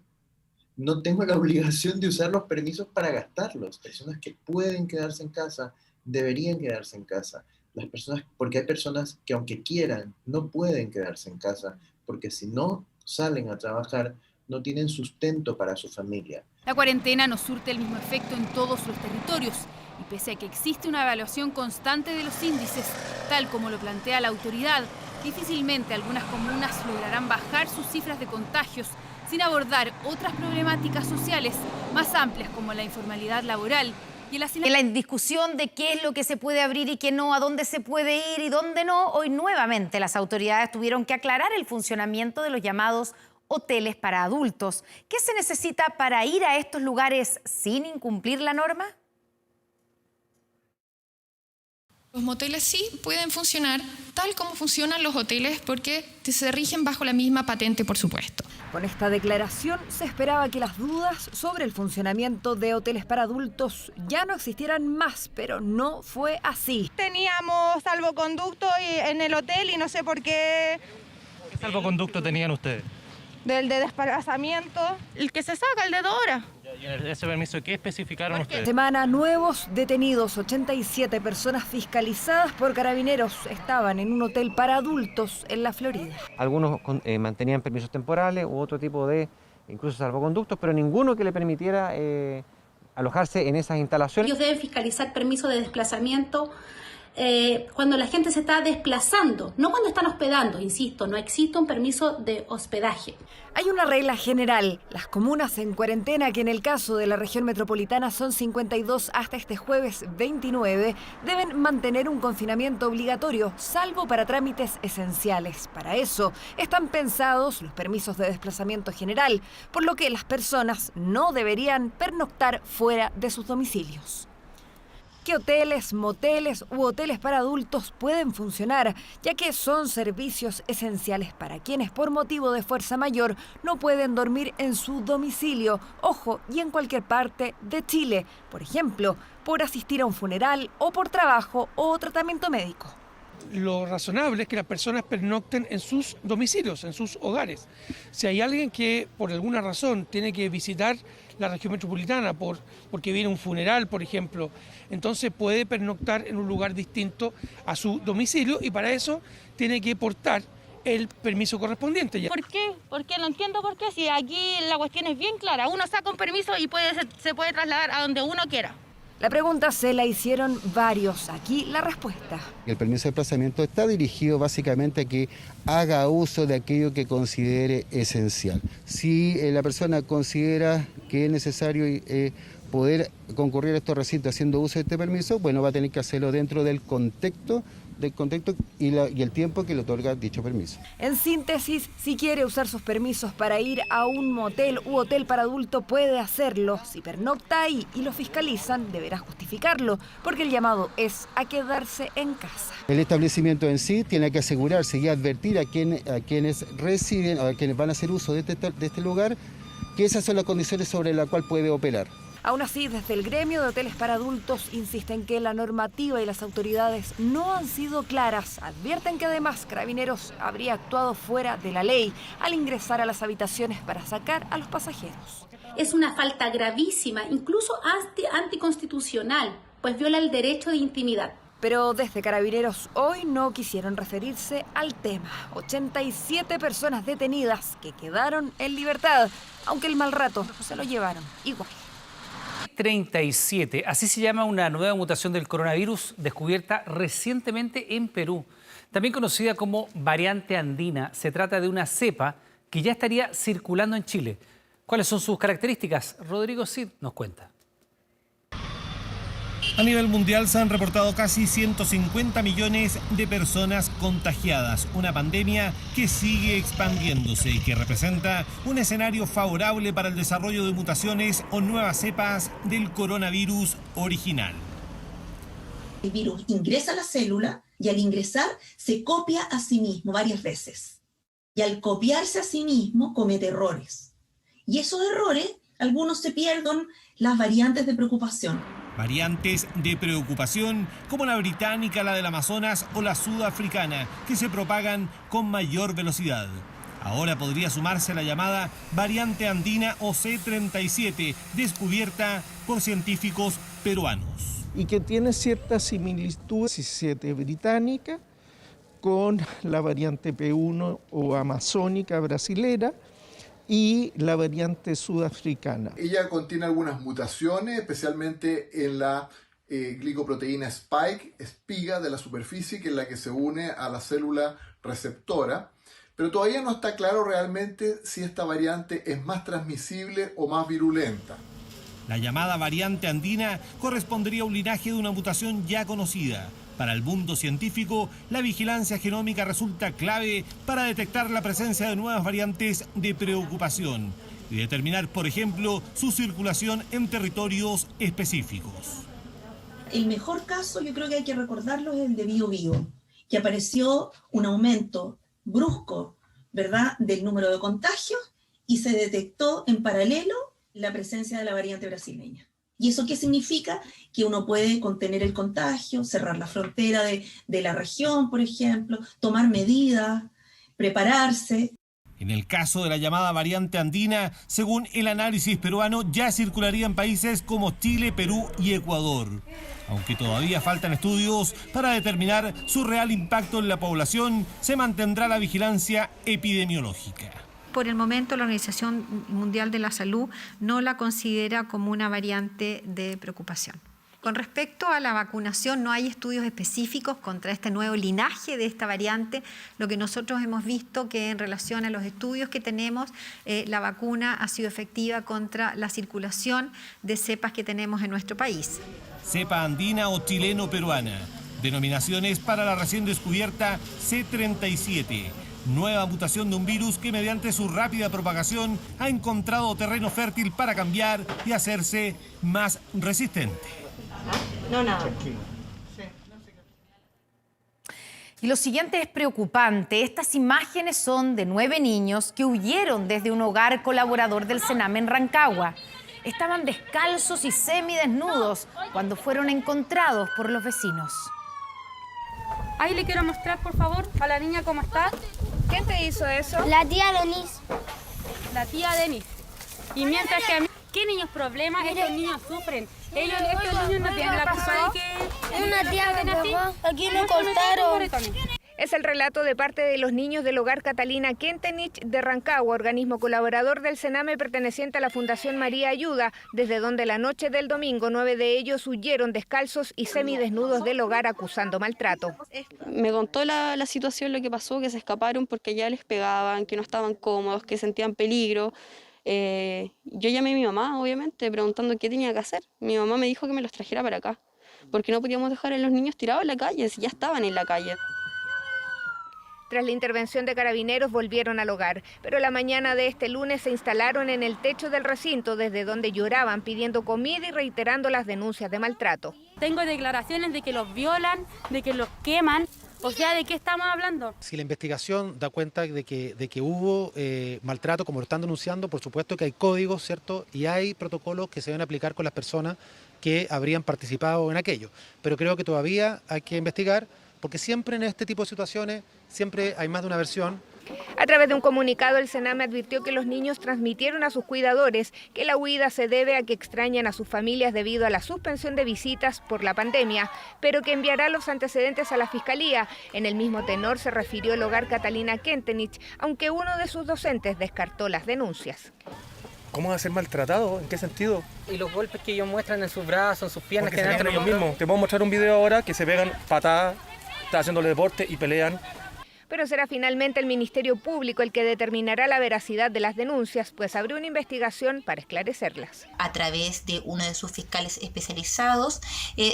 No tengo la obligación de usar los permisos para gastarlos. Personas que pueden quedarse en casa, deberían quedarse en casa. Porque hay personas que aunque quieran, no pueden quedarse en casa, porque si no salen a trabajar, no tienen sustento para su familia. La cuarentena no surte el mismo efecto en todos los territorios, y pese a que existe una evaluación constante de los índices, tal como lo plantea la autoridad, difícilmente algunas comunas lograrán bajar sus cifras de contagios sin abordar otras problemáticas sociales más amplias como la informalidad laboral. En la discusión de qué es lo que se puede abrir y qué no, a dónde se puede ir y dónde no, hoy nuevamente las autoridades tuvieron que aclarar el funcionamiento de los llamados hoteles para adultos. ¿Qué se necesita para ir a estos lugares sin incumplir la norma? Los moteles sí pueden funcionar tal como funcionan los hoteles porque se rigen bajo la misma patente, por supuesto. Con esta declaración se esperaba que las dudas sobre el funcionamiento de hoteles para adultos ya no existieran más, pero no fue así. Teníamos salvoconducto en el hotel y no sé por qué. ¿Qué salvoconducto tenían ustedes? Del de desplazamiento, el que se saca, el de 2 horas. ¿Y ese permiso qué especificaron ustedes? Semana nuevos detenidos, 87 personas fiscalizadas por carabineros estaban en un hotel para adultos en la Florida. Algunos mantenían permisos temporales u otro tipo de, incluso salvoconductos, pero ninguno que le permitiera alojarse en esas instalaciones. Ellos deben fiscalizar permisos de desplazamiento cuando la gente se está desplazando, no cuando están hospedando. Insisto, no existe un permiso de hospedaje. Hay una regla general. Las comunas en cuarentena, que en el caso de la región metropolitana son 52 hasta este jueves 29, deben mantener un confinamiento obligatorio, salvo para trámites esenciales. Para eso están pensados los permisos de desplazamiento general, por lo que las personas no deberían pernoctar fuera de sus domicilios. ¿Qué hoteles, moteles u hoteles para adultos pueden funcionar, ya que son servicios esenciales para quienes por motivo de fuerza mayor no pueden dormir en su domicilio, ojo, y en cualquier parte de Chile, por ejemplo, por asistir a un funeral o por trabajo o tratamiento médico? Lo razonable es que las personas pernocten en sus domicilios, en sus hogares. Si hay alguien que por alguna razón tiene que visitar la región metropolitana porque viene un funeral, por ejemplo, entonces puede pernoctar en un lugar distinto a su domicilio y para eso tiene que portar el permiso correspondiente. ¿Por qué? Porque no entiendo por qué. Si aquí la cuestión es bien clara, uno saca un permiso y se puede trasladar a donde uno quiera. La pregunta se la hicieron varios. Aquí la respuesta. El permiso de desplazamiento está dirigido básicamente a que haga uso de aquello que considere esencial. Si la persona considera que es necesario poder concurrir a estos recintos haciendo uso de este permiso, bueno, va a tener que hacerlo dentro del contexto y el tiempo que le otorga dicho permiso. En síntesis, si quiere usar sus permisos para ir a un motel u hotel para adulto, puede hacerlo. Si pernocta ahí y lo fiscalizan, deberá justificarlo, porque el llamado es a quedarse en casa. El establecimiento en sí tiene que asegurarse y advertir a quienes residen o a quienes van a hacer uso de este lugar que esas son las condiciones sobre las cuales puede operar. Aún así, desde el gremio de hoteles para adultos insisten que la normativa y las autoridades no han sido claras. Advierten que además Carabineros habría actuado fuera de la ley al ingresar a las habitaciones para sacar a los pasajeros. Es una falta gravísima, incluso anticonstitucional, pues viola el derecho de intimidad. Pero desde Carabineros hoy no quisieron referirse al tema. 87 personas detenidas que quedaron en libertad, aunque el mal rato se lo llevaron igual. 37, así se llama una nueva mutación del coronavirus descubierta recientemente en Perú. También conocida como variante andina, se trata de una cepa que ya estaría circulando en Chile. ¿Cuáles son sus características? Rodrigo Cid nos cuenta. A nivel mundial se han reportado casi 150 millones de personas contagiadas, una pandemia que sigue expandiéndose y que representa un escenario favorable para el desarrollo de mutaciones o nuevas cepas del coronavirus original. El virus ingresa a la célula y al ingresar se copia a sí mismo varias veces. Y al copiarse a sí mismo comete errores. Y esos errores, algunos se pierden, las variantes de preocupación. Variantes de preocupación como la británica, la del Amazonas o la sudafricana, que se propagan con mayor velocidad. Ahora podría sumarse la llamada variante andina o C37, descubierta por científicos peruanos. Y que tiene cierta similitud, 17 británica, con la variante P1 o amazónica brasilera, y la variante sudafricana. Ella contiene algunas mutaciones, especialmente en la glicoproteína spike, espiga de la superficie, que es la que se une a la célula receptora, pero todavía no está claro realmente si esta variante es más transmisible o más virulenta. La llamada variante andina correspondería a un linaje de una mutación ya conocida. Para el mundo científico, la vigilancia genómica resulta clave para detectar la presencia de nuevas variantes de preocupación y determinar, por ejemplo, su circulación en territorios específicos. El mejor caso, yo creo que hay que recordarlo, es el de Biobío, que apareció un aumento brusco, ¿verdad?, del número de contagios y se detectó en paralelo la presencia de la variante brasileña. ¿Y eso qué significa? Que uno puede contener el contagio, cerrar la frontera de la región, por ejemplo, tomar medidas, prepararse. En el caso de la llamada variante andina, según el análisis peruano, ya circularía en países como Chile, Perú y Ecuador. Aunque todavía faltan estudios para determinar su real impacto en la población, se mantendrá la vigilancia epidemiológica. Por el momento, la Organización Mundial de la Salud no la considera como una variante de preocupación. Con respecto a la vacunación, no hay estudios específicos contra este nuevo linaje de esta variante. Lo que nosotros hemos visto que en relación a los estudios que tenemos, la vacuna ha sido efectiva contra la circulación de cepas que tenemos en nuestro país. Cepa andina o chileno-peruana. Denominaciones para la recién descubierta C37. Nueva mutación de un virus que mediante su rápida propagación ha encontrado terreno fértil para cambiar y hacerse más resistente. No, nada. Y lo siguiente es preocupante. Estas imágenes son de 9 niños que huyeron desde un hogar colaborador del Sename en Rancagua. Estaban descalzos y semidesnudos cuando fueron encontrados por los vecinos. Ahí le quiero mostrar, por favor, a la niña cómo está. ¿Quién te hizo eso? La tía Denise. La tía Denise. Y mientras que a mí, ¿qué niños problemas? Estos niños sufren. Estos niños no tienen la culpa de que... Una tía me pegó. Aquí me cortaron. Es el relato de parte de los niños del hogar Catalina Kentenich de Rancagua, organismo colaborador del Sename perteneciente a la Fundación María Ayuda, desde donde la noche del domingo 9 de ellos huyeron descalzos y semidesnudos del hogar acusando maltrato. Me contó la situación, lo que pasó, que se escaparon porque ya les pegaban, que no estaban cómodos, que sentían peligro. Yo llamé a mi mamá, obviamente, preguntando qué tenía que hacer. Mi mamá me dijo que me los trajera para acá, porque no podíamos dejar a los niños tirados en la calle, si ya estaban en la calle. Tras la intervención de carabineros volvieron al hogar, pero la mañana de este lunes se instalaron en el techo del recinto desde donde lloraban pidiendo comida y reiterando las denuncias de maltrato. Tengo declaraciones de que los violan, de que los queman. O sea, ¿de qué estamos hablando? Si la investigación da cuenta de que hubo maltrato, como lo están denunciando, por supuesto que hay códigos, ¿cierto? Y hay protocolos que se deben aplicar con las personas que habrían participado en aquello. Pero creo que todavía hay que investigar, porque siempre en este tipo de situaciones, siempre hay más de una versión. A través de un comunicado, el Sename advirtió que los niños transmitieron a sus cuidadores que la huida se debe a que extrañan a sus familias debido a la suspensión de visitas por la pandemia, pero que enviará los antecedentes a la Fiscalía. En el mismo tenor se refirió el hogar Catalina Kentenich, aunque uno de sus docentes descartó las denuncias. ¿Cómo va a ser maltratado? ¿En qué sentido? Y los golpes que ellos muestran en sus brazos, en sus piernas. Porque se pegan ellos mismos. Te puedo mostrar un video ahora que se pegan patadas, están haciéndole deporte y pelean. Pero será finalmente el Ministerio Público el que determinará la veracidad de las denuncias, pues abrió una investigación para esclarecerlas. A través de uno de sus fiscales especializados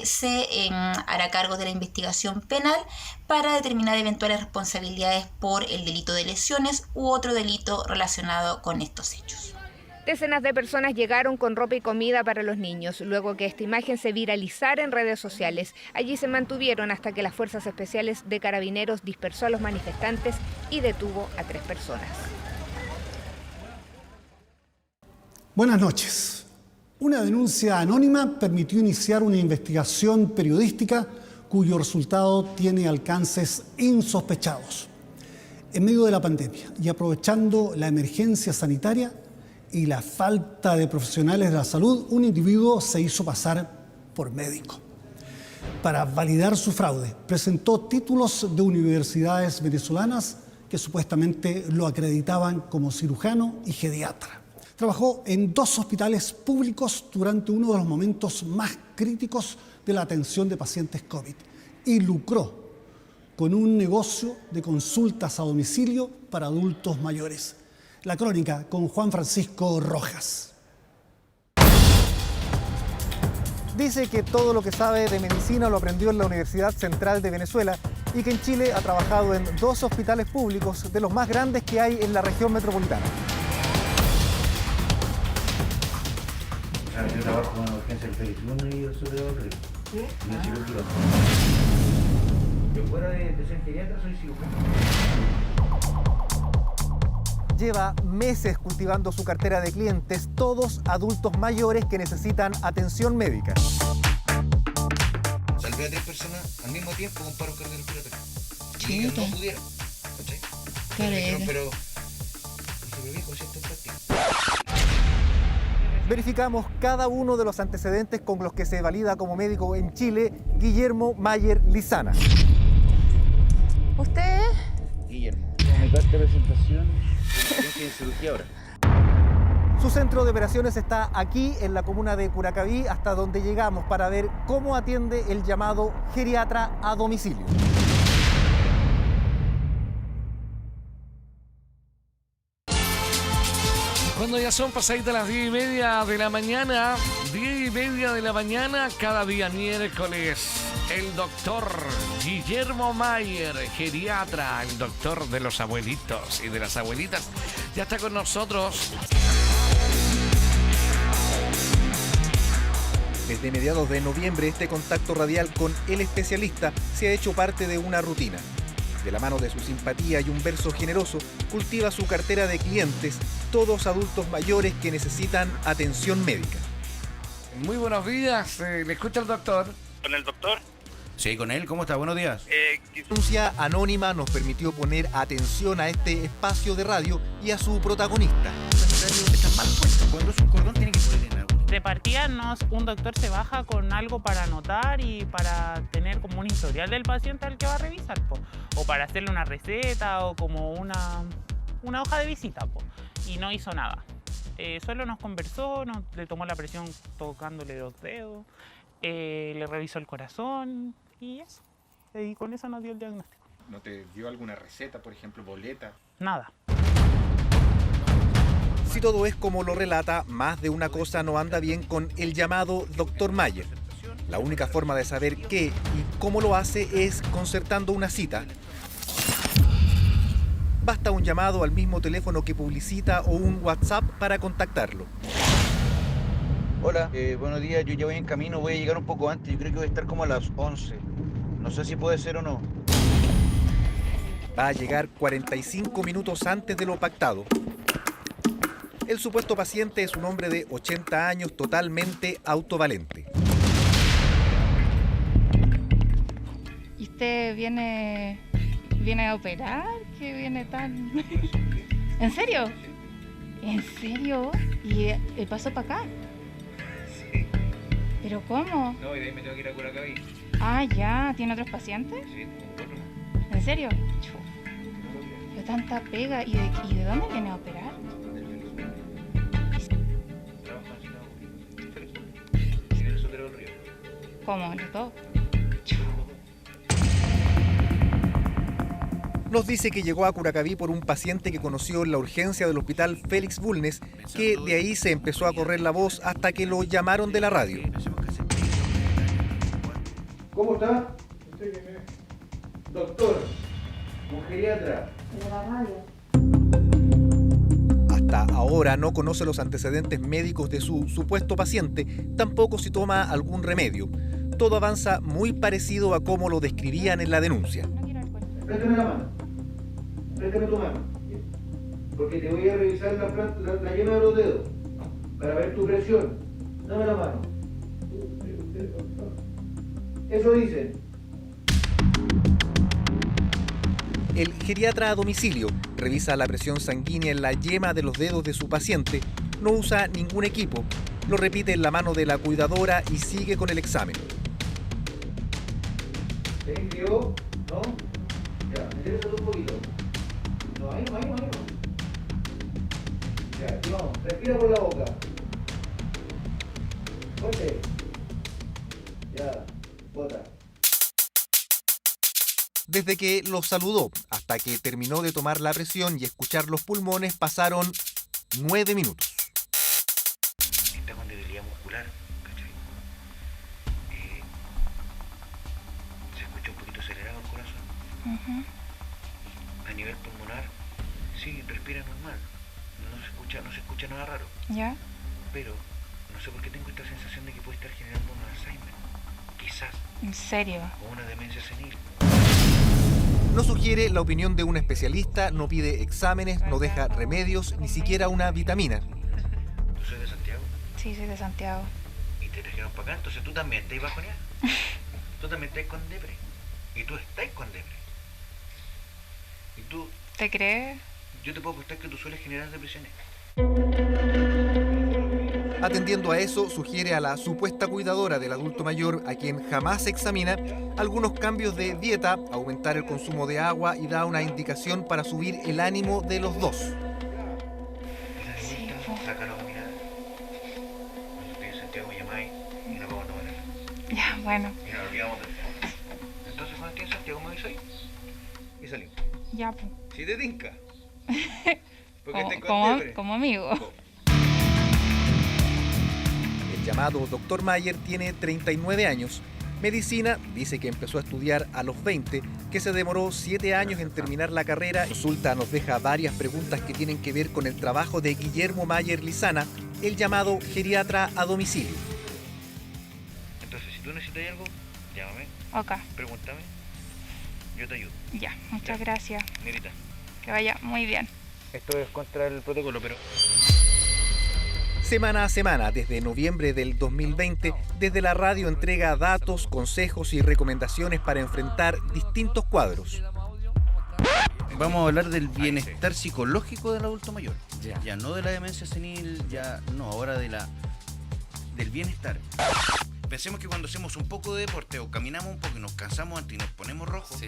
se hará cargo de la investigación penal para determinar eventuales responsabilidades por el delito de lesiones u otro delito relacionado con estos hechos. Decenas de personas llegaron con ropa y comida para los niños, luego que esta imagen se viralizara en redes sociales. Allí se mantuvieron hasta que las Fuerzas Especiales de Carabineros dispersó a los manifestantes y detuvo a 3 personas. Buenas noches. Una denuncia anónima permitió iniciar una investigación periodística cuyo resultado tiene alcances insospechados. En medio de la pandemia y aprovechando la emergencia sanitaria y la falta de profesionales de la salud, un individuo se hizo pasar por médico. Para validar su fraude, presentó títulos de universidades venezolanas que supuestamente lo acreditaban como cirujano y geriatra. Trabajó en 2 hospitales públicos durante uno de los momentos más críticos de la atención de pacientes COVID y lucró con un negocio de consultas a domicilio para adultos mayores. La crónica con Juan Francisco Rojas. Dice que todo lo que sabe de medicina lo aprendió en la Universidad Central de Venezuela y que en Chile ha trabajado en 2 hospitales públicos de los más grandes que hay en la región metropolitana. Yo trabajo en la urgencia del Félix Luna y el Soledad del Río. ¿Sí? Y en cirugía. Yo fuera de ser geriatra soy cirujano. Lleva meses cultivando su cartera de clientes, todos adultos mayores que necesitan atención médica. Salvé a 3 personas al mismo tiempo con paro cardiorrespiratorio. Y ellos no pudieron. ¿Cachai? Pero sobrevivo siento práctica. Verificamos cada uno de los antecedentes con los que se valida como médico en Chile Guillermo Mayer Lizana. ¿Usted es? Guillermo. Con mi carta de presentación, estoy en cirugía ahora. Su centro de operaciones está aquí en la comuna de Curacaví, hasta donde llegamos para ver cómo atiende el llamado geriatra a domicilio. Cuando ya son pasaditas las 10:30 de la mañana, 10:30 de la mañana, cada día miércoles, el doctor Guillermo Mayer, geriatra, el doctor de los abuelitos y de las abuelitas, ya está con nosotros. Desde mediados de noviembre, este contacto radial con el especialista se ha hecho parte de una rutina. De la mano de su simpatía y un verso generoso, cultiva su cartera de clientes, todos adultos mayores que necesitan atención médica. Muy buenos días, ¿le escucha el doctor? ¿Con el doctor? Sí, con él. ¿Cómo está? Buenos días. Denuncia anónima nos permitió poner atención a este espacio de radio y a su protagonista. Estás mal puesto. Cuando es un cordón tiene que poner en agua. De partida, un doctor se baja con algo para anotar y para tener como un historial del paciente al que va a revisar, o para hacerle una receta o como una hoja de visita, y no hizo nada. Solo nos conversó, le tomó la presión tocándole los dedos, le revisó el corazón y eso. Y con eso nos dio el diagnóstico. ¿No te dio alguna receta, por ejemplo, boleta? Nada. Si todo es como lo relata, más de una cosa no anda bien con el llamado Dr. Mayer. La única forma de saber qué y cómo lo hace es concertando una cita. Basta un llamado al mismo teléfono que publicita o un WhatsApp para contactarlo. Hola, buenos días. Yo ya voy en camino, voy a llegar un poco antes. Yo creo que voy a estar como a las 11. No sé si puede ser o no. Va a llegar 45 minutos antes de lo pactado. El supuesto paciente es un hombre de 80 años totalmente autovalente. ¿Y usted viene a operar? ¿Qué viene tan...? ¿En serio? ¿En serio? ¿Y pasó para acá? Sí. ¿Pero cómo? No, y de ahí me tengo que ir a Curacaví. Ah, ya. ¿Tiene otros pacientes? Sí, tengo 4. ¿En serio? Pero tanta pega. ¿Y de dónde viene a operar? ¿Cómo? ¿Los dos? Nos dice que llegó a Curacaví por un paciente que conoció en la urgencia del hospital Félix Bulnes, que de ahí se empezó a correr la voz hasta que lo llamaron de la radio. ¿Cómo está? Doctor, un geriatra. De la radio. Hasta ahora no conoce los antecedentes médicos de su supuesto paciente, tampoco si toma algún remedio. Todo avanza muy parecido a cómo lo describían en la denuncia. Préstame la mano. Préstame tu mano. Porque te voy a revisar la yema de los dedos para ver tu presión. Dame la mano. Eso dicen. El geriatra a domicilio revisa la presión sanguínea en la yema de los dedos de su paciente, no usa ningún equipo, lo repite en la mano de la cuidadora y sigue con el examen. ¿Te inscribió? ¿No? Ya, endereza un poquito. No, ahí no. Ya, aquí vamos. Respira por la boca. Fuerte. Ya, bota. Desde que lo saludó hasta que terminó de tomar la presión y escuchar los pulmones pasaron 9 minutos. Está con debilidad muscular, ¿cachai? A nivel pulmonar, sí, respira normal. No se escucha nada raro. ¿Ya? Pero no sé por qué tengo esta sensación de que puede estar generando un Alzheimer. Quizás. ¿En serio? O una demencia senil. No sugiere la opinión de un especialista, no pide exámenes, no deja remedios, ni siquiera una vitamina. ¿Tú soy de Santiago? Sí, soy de Santiago. Y te trajeron para acá, entonces tú también estás bajoneada. Tú también estás con depre. Y tú estás con depre. Y tú... ¿Te crees? Yo te puedo apostar que tú sueles generar depresiones. Atendiendo a eso, sugiere a la supuesta cuidadora del adulto mayor, a quien jamás examina, algunos cambios de dieta, aumentar el consumo de agua y da una indicación para subir el ánimo de los dos. Sí, saca la mirada. Cuando estoy en Santiago me llamáis y no puedo tomar. Ya, bueno. Y nos olvidamos del tema. Entonces cuando estoy en Santiago me avisáis y salimos. Ya, pues. Si te tinca. Como amigo. El llamado Dr. Mayer tiene 39 años. Medicina dice que empezó a estudiar a los 20, que se demoró 7 años en terminar la carrera. Consulta nos deja varias preguntas que tienen que ver con el trabajo de Guillermo Mayer Lizana, el llamado geriatra a domicilio. Entonces, si tú necesitas algo, llámame. Ok. Pregúntame. Yo te ayudo. Ya, muchas gracias. Nerita. Que vaya muy bien. Esto es contra el protocolo, pero... Semana a semana, desde noviembre del 2020, desde la radio entrega datos, consejos y recomendaciones para enfrentar distintos cuadros. Vamos a hablar del bienestar psicológico del adulto mayor. Ya no de la demencia senil, ya no, ahora del bienestar. Pensemos que cuando hacemos un poco de deporte o caminamos un poco y nos cansamos antes y nos ponemos rojos,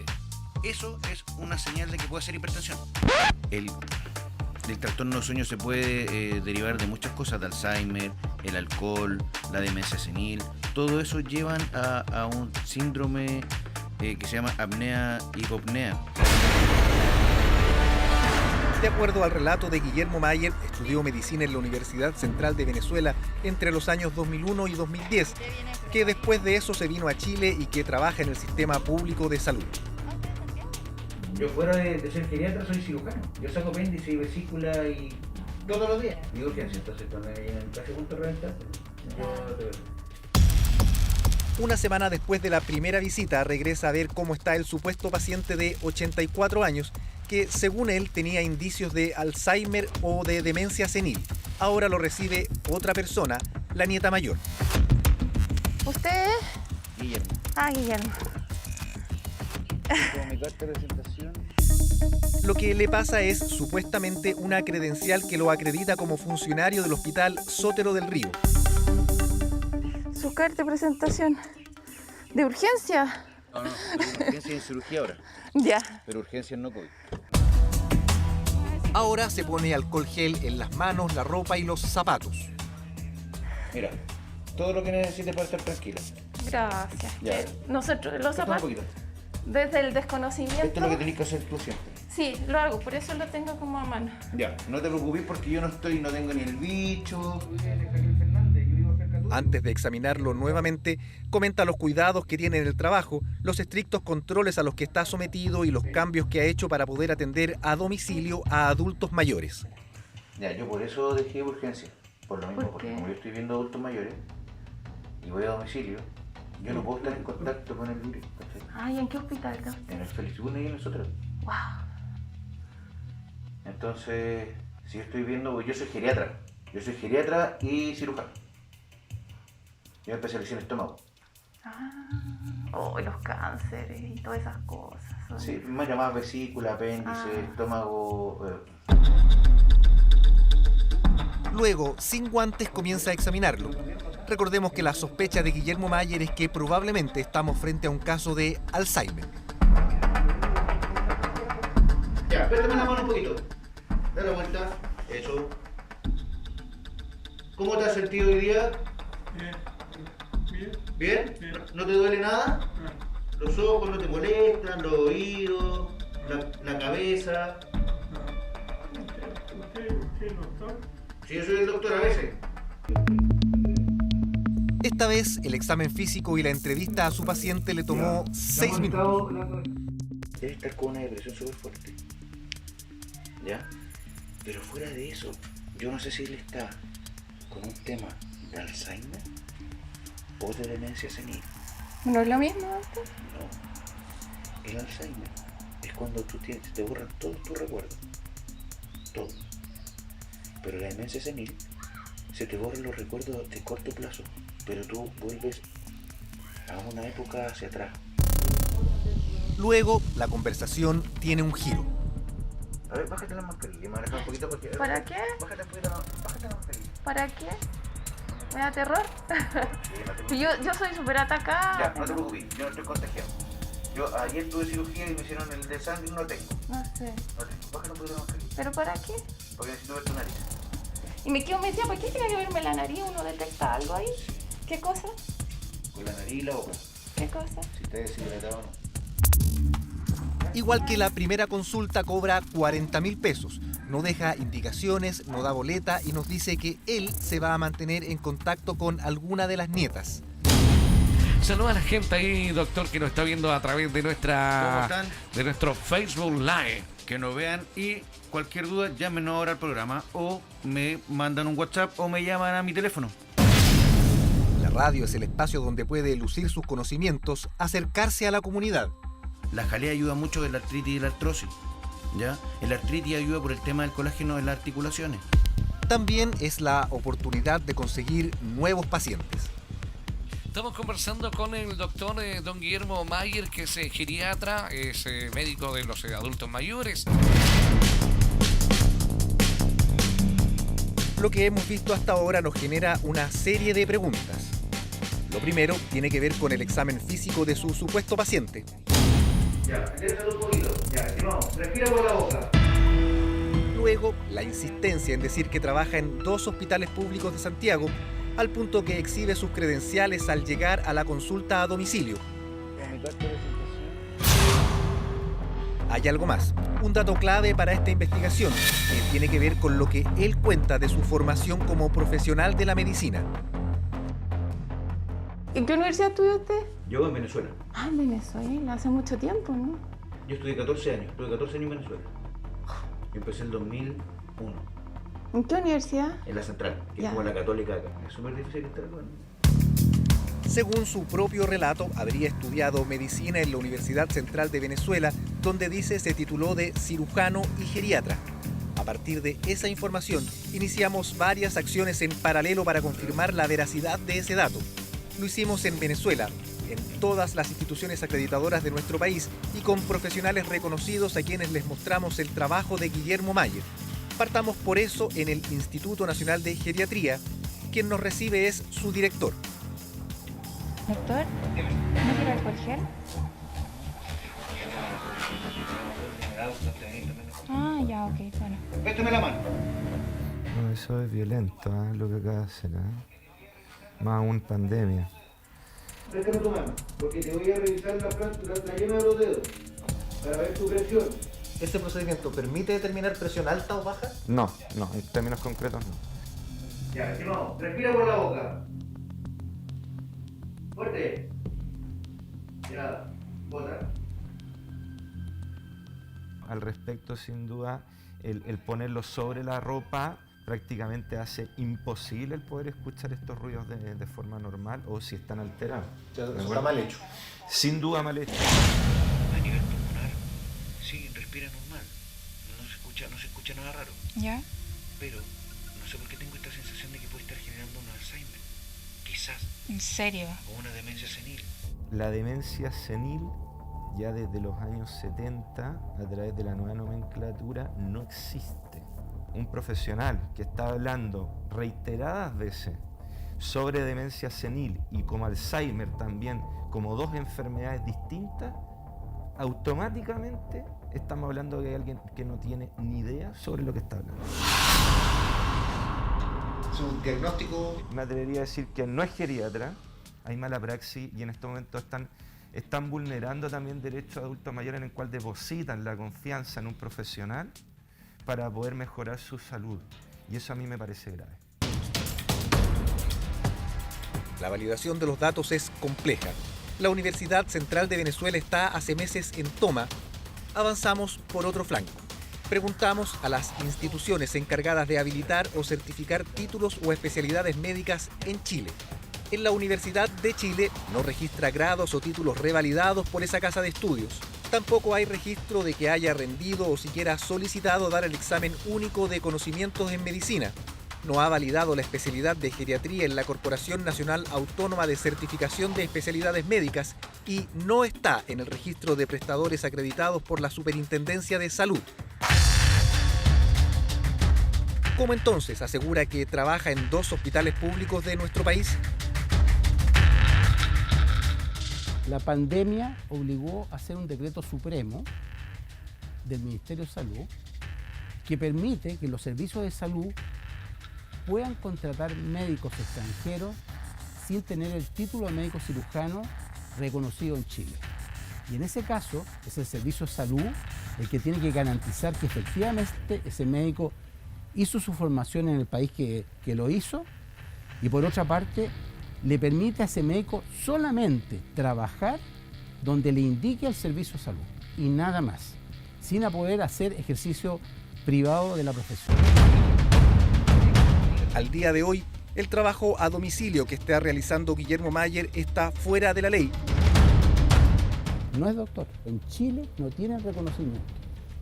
eso es una señal de que puede ser hipertensión. El trastorno del sueño se puede derivar de muchas cosas, de Alzheimer, el alcohol, la demencia senil. Todo eso llevan a un síndrome que se llama apnea-hipopnea. De acuerdo al relato de Guillermo Mayer, estudió medicina en la Universidad Central de Venezuela entre los años 2001 y 2010, que después de eso se vino a Chile y que trabaja en el sistema público de salud. Yo fuera de ser geriatra soy cirujano. Yo saco apéndice y vesícula y todos los días. Y urgencia, entonces cuando me llegan casi punto de reventar, yo te veo. Una semana después de la primera visita regresa a ver cómo está el supuesto paciente de 84 años que, según él, tenía indicios de Alzheimer o de demencia senil. Ahora lo recibe otra persona, la nieta mayor. ¿Usted es? Guillermo. Ah, Guillermo. Como mi carta de presentación. Lo que le pasa es supuestamente una credencial que lo acredita como funcionario del Hospital Sotero del Río. Su carta de presentación. ¿De urgencia? No, de urgencia y en cirugía ahora. Ya. Pero urgencia no COVID. Ahora se pone alcohol gel en las manos, la ropa y los zapatos. Mira, todo lo que necesites para estar tranquila. Gracias. Ya. Nosotros los Un zapatos. poquito. Desde el desconocimiento. Esto es lo que tenés que hacer tú siempre. Sí, lo hago, por eso lo tengo como a mano. Ya, no te preocupes porque yo no tengo ni el bicho. Antes de examinarlo nuevamente, comenta los cuidados que tiene en el trabajo, los estrictos controles a los que está sometido y los cambios que ha hecho para poder atender a domicilio a adultos mayores. Ya, yo por eso dejé urgencia. Por lo mismo, ¿Por porque qué? como yo estoy viendo adultos mayores y voy a domicilio, yo no puedo estar en contacto con el virus. ¿Cachai? Ay, ¿en qué hospital está usted? En el Félix Una y en el Sotero. Wow. Entonces, si yo estoy viendo, pues yo soy geriatra y cirujano. Yo me especialicé en estómago. Oh, los cánceres y todas esas cosas. Sí, más llamadas vesícula, apéndice, estómago. Luego, sin guantes, comienza a examinarlo. Recordemos que la sospecha de Guillermo Mayer es que probablemente estamos frente a un caso de Alzheimer. Ya, préstame la mano un poquito. Dale la vuelta. Eso. ¿Cómo te has sentido hoy día? Bien. ¿Bien? ¿No te duele nada? Los ojos no te molestan, los oídos, la cabeza. ¿Usted es el doctor? Sí, yo soy el doctor a veces. Esta vez, el examen físico y la entrevista a su paciente le tomó 6 minutos. debe estar con una depresión súper fuerte. ¿Ya? Pero fuera de eso, yo no sé si él está con un tema de Alzheimer o de demencia senil. ¿No es lo mismo, doctor? No. El Alzheimer es cuando te borran todos tus recuerdos. Todos. Pero la demencia senil se te borran los recuerdos de corto plazo, pero tú vuelves a una época hacia atrás. Luego, la conversación tiene un giro. A ver, bájate la mascarilla, me voy a dejar un poquito porque... ¿Para qué? Bájate la mascarilla. ¿Para qué? ¿Me da terror? yo soy súper atacada. Ya, no te preocupes, yo no estoy contagiado. Yo ayer tuve cirugía y me hicieron el de sangre y no tengo. No sé. No tengo. Bájate un poquito la mascarilla. ¿Pero para qué? Porque necesito ver tu nariz. Y me decía, ¿por qué tiene que verme la nariz? ¿Uno detecta algo ahí? ¿Qué cosa? Con la nariz y la boca. ¿Qué cosa? Si está deshidratado o no. Igual que la primera consulta, cobra 40.000 pesos. No deja indicaciones, no da boleta y nos dice que él se va a mantener en contacto con alguna de las nietas. Saluda a la gente ahí, doctor, que nos está viendo a través de ¿Cómo están? de nuestro Facebook Live. Que nos vean y cualquier duda llámenos ahora al programa o me mandan un WhatsApp o me llaman a mi teléfono. La radio es el espacio donde puede lucir sus conocimientos, acercarse a la comunidad. La jalea ayuda mucho en la artritis y la artrosis. ¿Ya? El artritis ayuda por el tema del colágeno en las articulaciones. También es la oportunidad de conseguir nuevos pacientes. Estamos conversando con el doctor don Guillermo Mayer, que es geriatra, es médico de los adultos mayores. Lo que hemos visto hasta ahora nos genera una serie de preguntas. Lo primero tiene que ver con el examen físico de su supuesto paciente. Ya, enderezalo un poquito. Ya, vamos, respira por la boca. Luego, la insistencia en decir que trabaja en 2 hospitales públicos de Santiago, al punto que exhibe sus credenciales al llegar a la consulta a domicilio. Hay algo más, un dato clave para esta investigación, que tiene que ver con lo que él cuenta de su formación como profesional de la medicina. ¿En qué universidad estudió usted? Yo en Venezuela. Ah, en Venezuela, hace mucho tiempo, ¿no? Yo estudié 14 años, estuve 14 años en Venezuela. Yo empecé en 2001. ¿En qué universidad? En la Central, que Ya. es como la Católica acá. Es súper difícil estar acá. Según su propio relato, habría estudiado medicina en la Universidad Central de Venezuela, donde dice se tituló de cirujano y geriatra. A partir de esa información, iniciamos varias acciones en paralelo para confirmar la veracidad de ese dato. Lo hicimos en Venezuela, en todas las instituciones acreditadoras de nuestro país y con profesionales reconocidos a quienes les mostramos el trabajo de Guillermo Mayer. Partamos por eso en el Instituto Nacional de Geriatría. Quien nos recibe es su director. Doctor, ¿no quiere alcohol gel? Ah, ya, ok, bueno. Préstame la mano. No, eso es violento, lo que acaba de hacer. Más aún pandemia. Préstame tu mano, porque te voy a revisar la yema de los dedos para ver tu presión. ¿Este procedimiento permite determinar presión alta o baja? No, en términos concretos no. Ya, vamos, respira por la boca. Fuerte. Ya, bota. Al respecto, sin duda, el ponerlo sobre la ropa prácticamente hace imposible el poder escuchar estos ruidos de forma normal o si están alterados. Eso está mal hecho. Sin duda mal hecho. A nivel pulmonar, sí, respira normal. No se escucha nada raro. ¿Ya? Pero no sé por qué tengo esta sensación de que puede estar generando un Alzheimer. Quizás. ¿En serio? O una demencia senil. La demencia senil, ya desde los años 70, a través de la nueva nomenclatura, no existe. Un profesional que está hablando reiteradas veces sobre demencia senil y como Alzheimer también, como 2 enfermedades distintas, automáticamente estamos hablando de alguien que no tiene ni idea sobre lo que está hablando. Su diagnóstico... Me atrevería a decir que no es geriatra, hay mala praxis y en estos momentos están vulnerando también derechos de adultos mayores en el cual depositan la confianza en un profesional para poder mejorar su salud. Y eso a mí me parece grave. La validación de los datos es compleja. La Universidad Central de Venezuela está hace meses en toma avanzamos por otro flanco. Preguntamos a las instituciones encargadas de habilitar o certificar títulos o especialidades médicas en Chile. En la Universidad de Chile no registra grados o títulos revalidados por esa casa de estudios. Tampoco hay registro de que haya rendido o siquiera solicitado dar el examen único de conocimientos en medicina. No ha validado la especialidad de geriatría en la Corporación Nacional Autónoma de Certificación de Especialidades Médicas y no está en el registro de prestadores acreditados por la Superintendencia de Salud. ¿Cómo entonces asegura que trabaja en 2 hospitales públicos de nuestro país? La pandemia obligó a hacer un decreto supremo del Ministerio de Salud que permite que los servicios de salud puedan contratar médicos extranjeros sin tener el título de médico cirujano reconocido en Chile. Y en ese caso es el Servicio de Salud el que tiene que garantizar que efectivamente ese médico hizo su formación en el país que lo hizo y por otra parte le permite a ese médico solamente trabajar donde le indique el Servicio de Salud y nada más, sin poder hacer ejercicio privado de la profesión. Al día de hoy, el trabajo a domicilio que está realizando Guillermo Mayer está fuera de la ley. No es doctor. En Chile no tiene reconocimiento.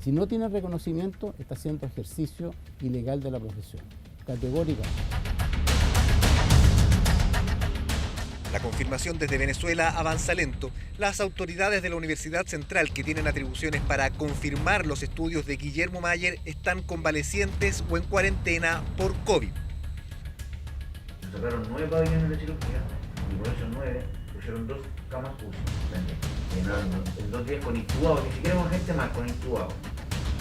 Si no tiene reconocimiento, está haciendo ejercicio ilegal de la profesión. Categóricamente. La confirmación desde Venezuela avanza lento. Las autoridades de la Universidad Central que tienen atribuciones para confirmar los estudios de Guillermo Mayer están convalecientes o en cuarentena por COVID. Cerraron 9 pabellones de cirugía y por esos 9 pusieron 2 camas UCI. En 2 días con intubados, ni siquiera con gente más, con intubados.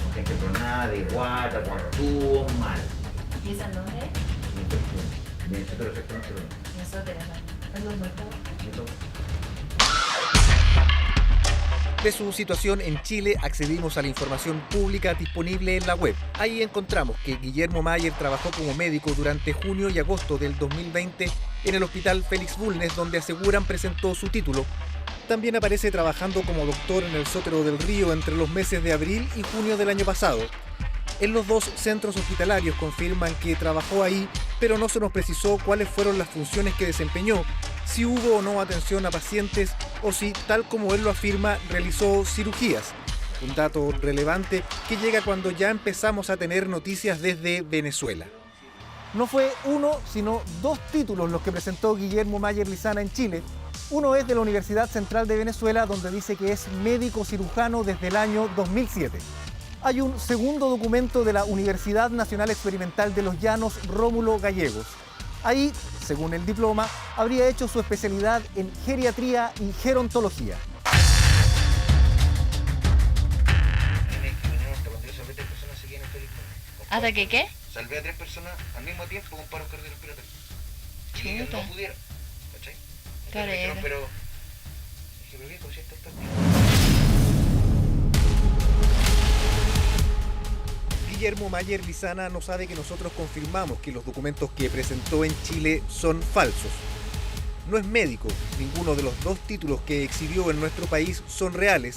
Con gente tronada, de guata, con tubos, mal. ¿Y esa dónde es? En el sector sector. De su situación en Chile accedimos a la información pública disponible en la web. Ahí encontramos que Guillermo Mayer trabajó como médico durante junio y agosto del 2020 en el Hospital Félix Bulnes, donde aseguran presentó su título. También aparece trabajando como doctor en el Sotero del Río entre los meses de abril y junio del año pasado. En los 2 centros hospitalarios confirman que trabajó ahí, pero no se nos precisó cuáles fueron las funciones que desempeñó, si hubo o no atención a pacientes o si, tal como él lo afirma, realizó cirugías. Un dato relevante que llega cuando ya empezamos a tener noticias desde Venezuela. No fue 1, sino 2 títulos los que presentó Guillermo Mayer Lizana en Chile. Uno es de la Universidad Central de Venezuela, donde dice que es médico cirujano desde el año 2007. Hay un segundo documento de la Universidad Nacional Experimental de los Llanos, Rómulo Gallegos. Ahí, según el diploma, habría hecho su especialidad en geriatría y gerontología. ¿Hasta que qué? Salvé a 3 personas al mismo tiempo con paro cardiorrespiratorio. Y que no pudieron, ¿cachai? Claro, pero es que viejo, si esto está bien. Guillermo Mayer Lizana no sabe que nosotros confirmamos que los documentos que presentó en Chile son falsos. No es médico, ninguno de los 2 títulos que exhibió en nuestro país son reales.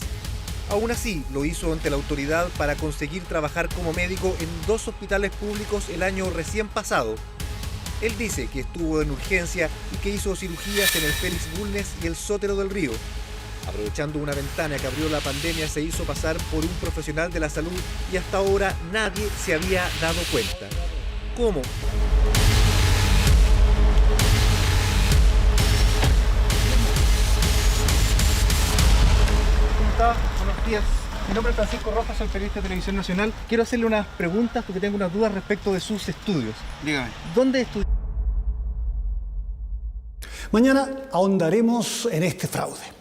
Aún así, lo hizo ante la autoridad para conseguir trabajar como médico en 2 hospitales públicos el año recién pasado. Él dice que estuvo en urgencia y que hizo cirugías en el Félix Bulnes y el Sotero del Río. Aprovechando una ventana que abrió la pandemia, se hizo pasar por un profesional de la salud y hasta ahora nadie se había dado cuenta. ¿Cómo? ¿Cómo está? Buenos días. Mi nombre es Francisco Rojas, soy periodista de Televisión Nacional. Quiero hacerle unas preguntas porque tengo unas dudas respecto de sus estudios. Dígame. ¿Dónde estudió? Mañana ahondaremos en este fraude.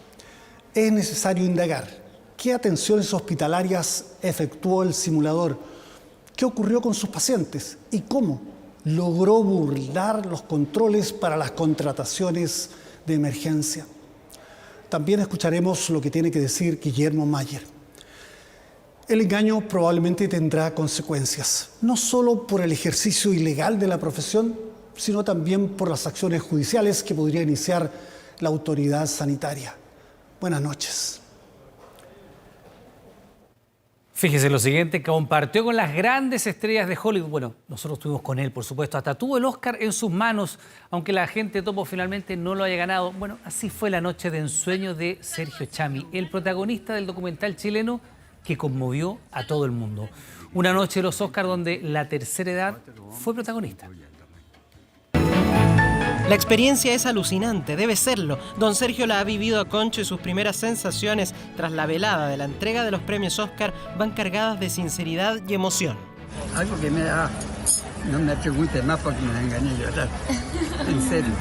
Es necesario indagar qué atenciones hospitalarias efectuó el simulador, qué ocurrió con sus pacientes y cómo logró burlar los controles para las contrataciones de emergencia. También escucharemos lo que tiene que decir Guillermo Mayer. El engaño probablemente tendrá consecuencias, no solo por el ejercicio ilegal de la profesión, sino también por las acciones judiciales que podría iniciar la autoridad sanitaria. Buenas noches. Fíjese lo siguiente, compartió con las grandes estrellas de Hollywood. Bueno, nosotros estuvimos con él, por supuesto. Hasta tuvo el Oscar en sus manos, aunque la gente topo finalmente no lo haya ganado. Bueno, así fue la noche de ensueño de Sergio Chami, el protagonista del documental chileno que conmovió a todo el mundo. Una noche de los Oscars donde la tercera edad fue protagonista. La experiencia es alucinante, debe serlo. Don Sergio la ha vivido a concho y sus primeras sensaciones tras la velada de la entrega de los premios Oscar van cargadas de sinceridad y emoción. Algo que me da... No me pregunte más porque me engañé a llorar. En serio.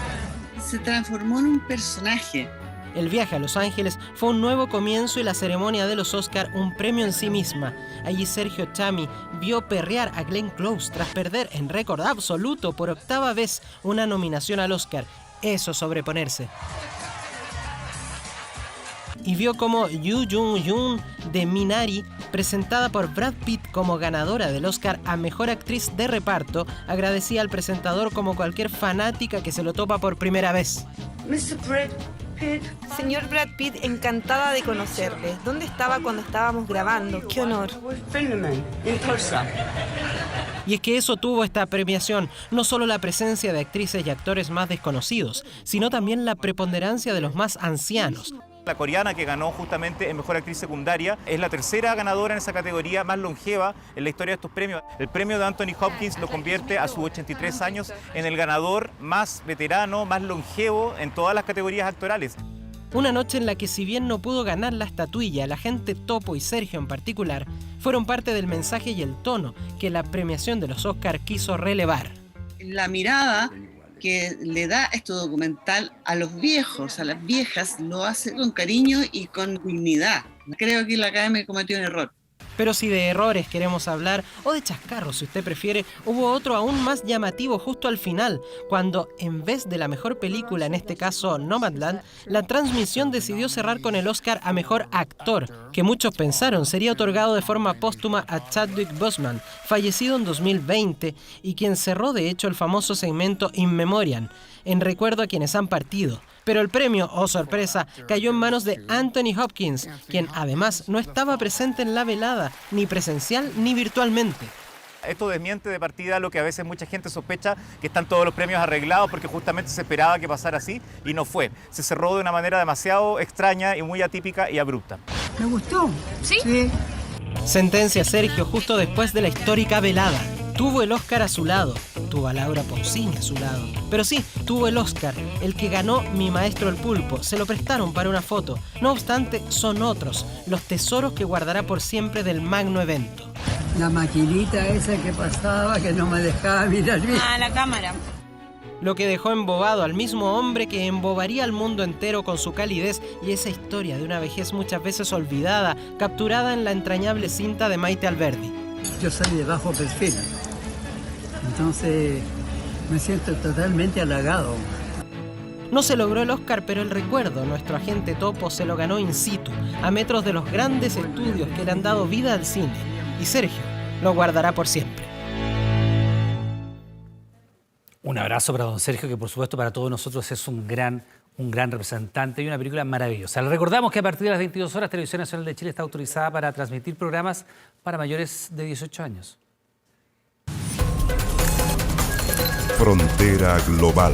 Se transformó en un personaje. El viaje a Los Ángeles fue un nuevo comienzo y la ceremonia de los Oscar un premio en sí misma. Allí Sergio Chami vio perrear a Glenn Close tras perder en récord absoluto por 8ª vez una nominación al Oscar. Eso sobreponerse. Y vio como Yoo Jung-yoon de Minari, presentada por Brad Pitt como ganadora del Oscar a Mejor Actriz de Reparto, agradecía al presentador como cualquier fanática que se lo topa por primera vez. Mr. Brad Pitt. Señor Brad Pitt, encantada de conocerle. ¿Dónde estaba cuando estábamos grabando? ¡Qué honor! Y es que eso tuvo esta premiación, no solo la presencia de actrices y actores más desconocidos, sino también la preponderancia de los más ancianos. La coreana que ganó justamente en Mejor Actriz Secundaria es la tercera ganadora en esa categoría más longeva en la historia de estos premios. El premio de Anthony Hopkins lo convierte a sus 83 años en el ganador más veterano, más longevo en todas las categorías actorales. Una noche en la que si bien no pudo ganar la estatuilla, la gente Topo y Sergio en particular fueron parte del mensaje y el tono que la premiación de los Oscar quiso relevar. La mirada que le da este documental a los viejos, a las viejas, lo hace con cariño y con dignidad. Creo que la Academia cometió un error. Pero si de errores queremos hablar, o de chascarros si usted prefiere, hubo otro aún más llamativo justo al final, cuando en vez de la mejor película, en este caso Nomadland, la transmisión decidió cerrar con el Oscar a Mejor Actor, que muchos pensaron sería otorgado de forma póstuma a Chadwick Boseman, fallecido en 2020, y quien cerró de hecho el famoso segmento In Memoriam, en recuerdo a quienes han partido. Pero el premio, oh sorpresa, cayó en manos de Anthony Hopkins, quien además no estaba presente en la velada, ni presencial ni virtualmente. Esto desmiente de partida lo que a veces mucha gente sospecha, que están todos los premios arreglados porque justamente se esperaba que pasara así y no fue. Se cerró de una manera demasiado extraña y muy atípica y abrupta. ¿Me gustó? ¿Sí? Sentencia Sergio justo después de la histórica velada. Tuvo el Oscar a su lado, tuvo a Laura Pausini a su lado. Pero sí, tuvo el Oscar, el que ganó Mi Maestro el Pulpo. Se lo prestaron para una foto. No obstante, son otros, los tesoros que guardará por siempre del magno evento. La maquinita esa que pasaba, que no me dejaba mirar bien. Ah, la cámara. Lo que dejó embobado al mismo hombre que embobaría al mundo entero con su calidez y esa historia de una vejez muchas veces olvidada, capturada en la entrañable cinta de Maite Alberdi. Yo soy de bajo perfil, entonces me siento totalmente halagado. No se logró el Oscar, pero el recuerdo, nuestro agente Topo se lo ganó in situ, a metros de los grandes estudios que le han dado vida al cine. Y Sergio lo guardará por siempre. Un abrazo para don Sergio, que por supuesto para todos nosotros es un gran representante y una película maravillosa. Le recordamos que a partir de las 22 horas Televisión Nacional de Chile está autorizada para transmitir programas para mayores de 18 años. Frontera Global.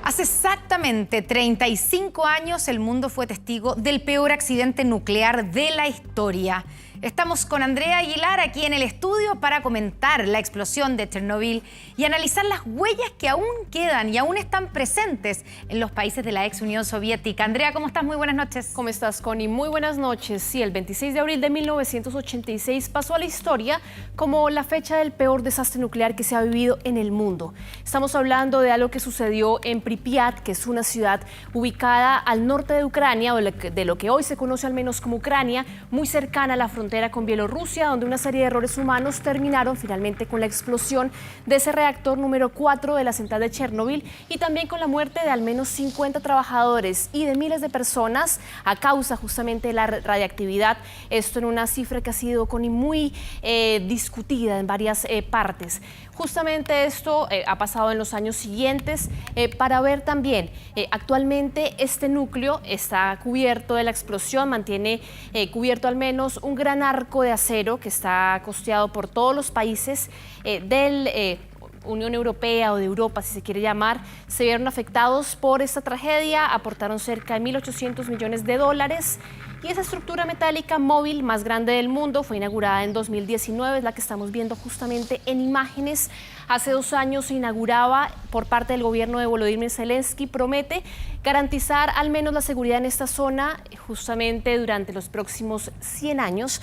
Hace exactamente 35 años el mundo fue testigo del peor accidente nuclear de la historia. Estamos con Andrea Aguilar aquí en el estudio para comentar la explosión de Chernobyl y analizar las huellas que aún quedan y aún están presentes en los países de la ex Unión Soviética. Andrea, ¿cómo estás? Muy buenas noches. ¿Cómo estás, Connie? Muy buenas noches. Sí, el 26 de abril de 1986 pasó a la historia como la fecha del peor desastre nuclear que se ha vivido en el mundo. Estamos hablando de algo que sucedió en Pripyat, que es una ciudad ubicada al norte de Ucrania, o de lo que hoy se conoce al menos como Ucrania, muy cercana a la frontera frontera con Bielorrusia, donde una serie de errores humanos terminaron finalmente con la explosión de ese reactor número 4 de la central de Chernobyl y también con la muerte de al menos 50 trabajadores y de miles de personas a causa justamente de la radiactividad. Esto en una cifra que ha sido muy discutida en varias partes. Justamente esto ha pasado en los años siguientes para ver también, actualmente este núcleo está cubierto de la explosión, mantiene cubierto al menos un gran arco de acero que está costeado por todos los países del Unión Europea o de Europa, si se quiere llamar. Se vieron afectados por esta tragedia, aportaron cerca de 1.800 millones de dólares. Y esa estructura metálica móvil más grande del mundo fue inaugurada en 2019, es la que estamos viendo justamente en imágenes. Hace 2 años se inauguraba por parte del gobierno de Volodymyr Zelensky. Promete garantizar al menos la seguridad en esta zona justamente durante los próximos 100 años.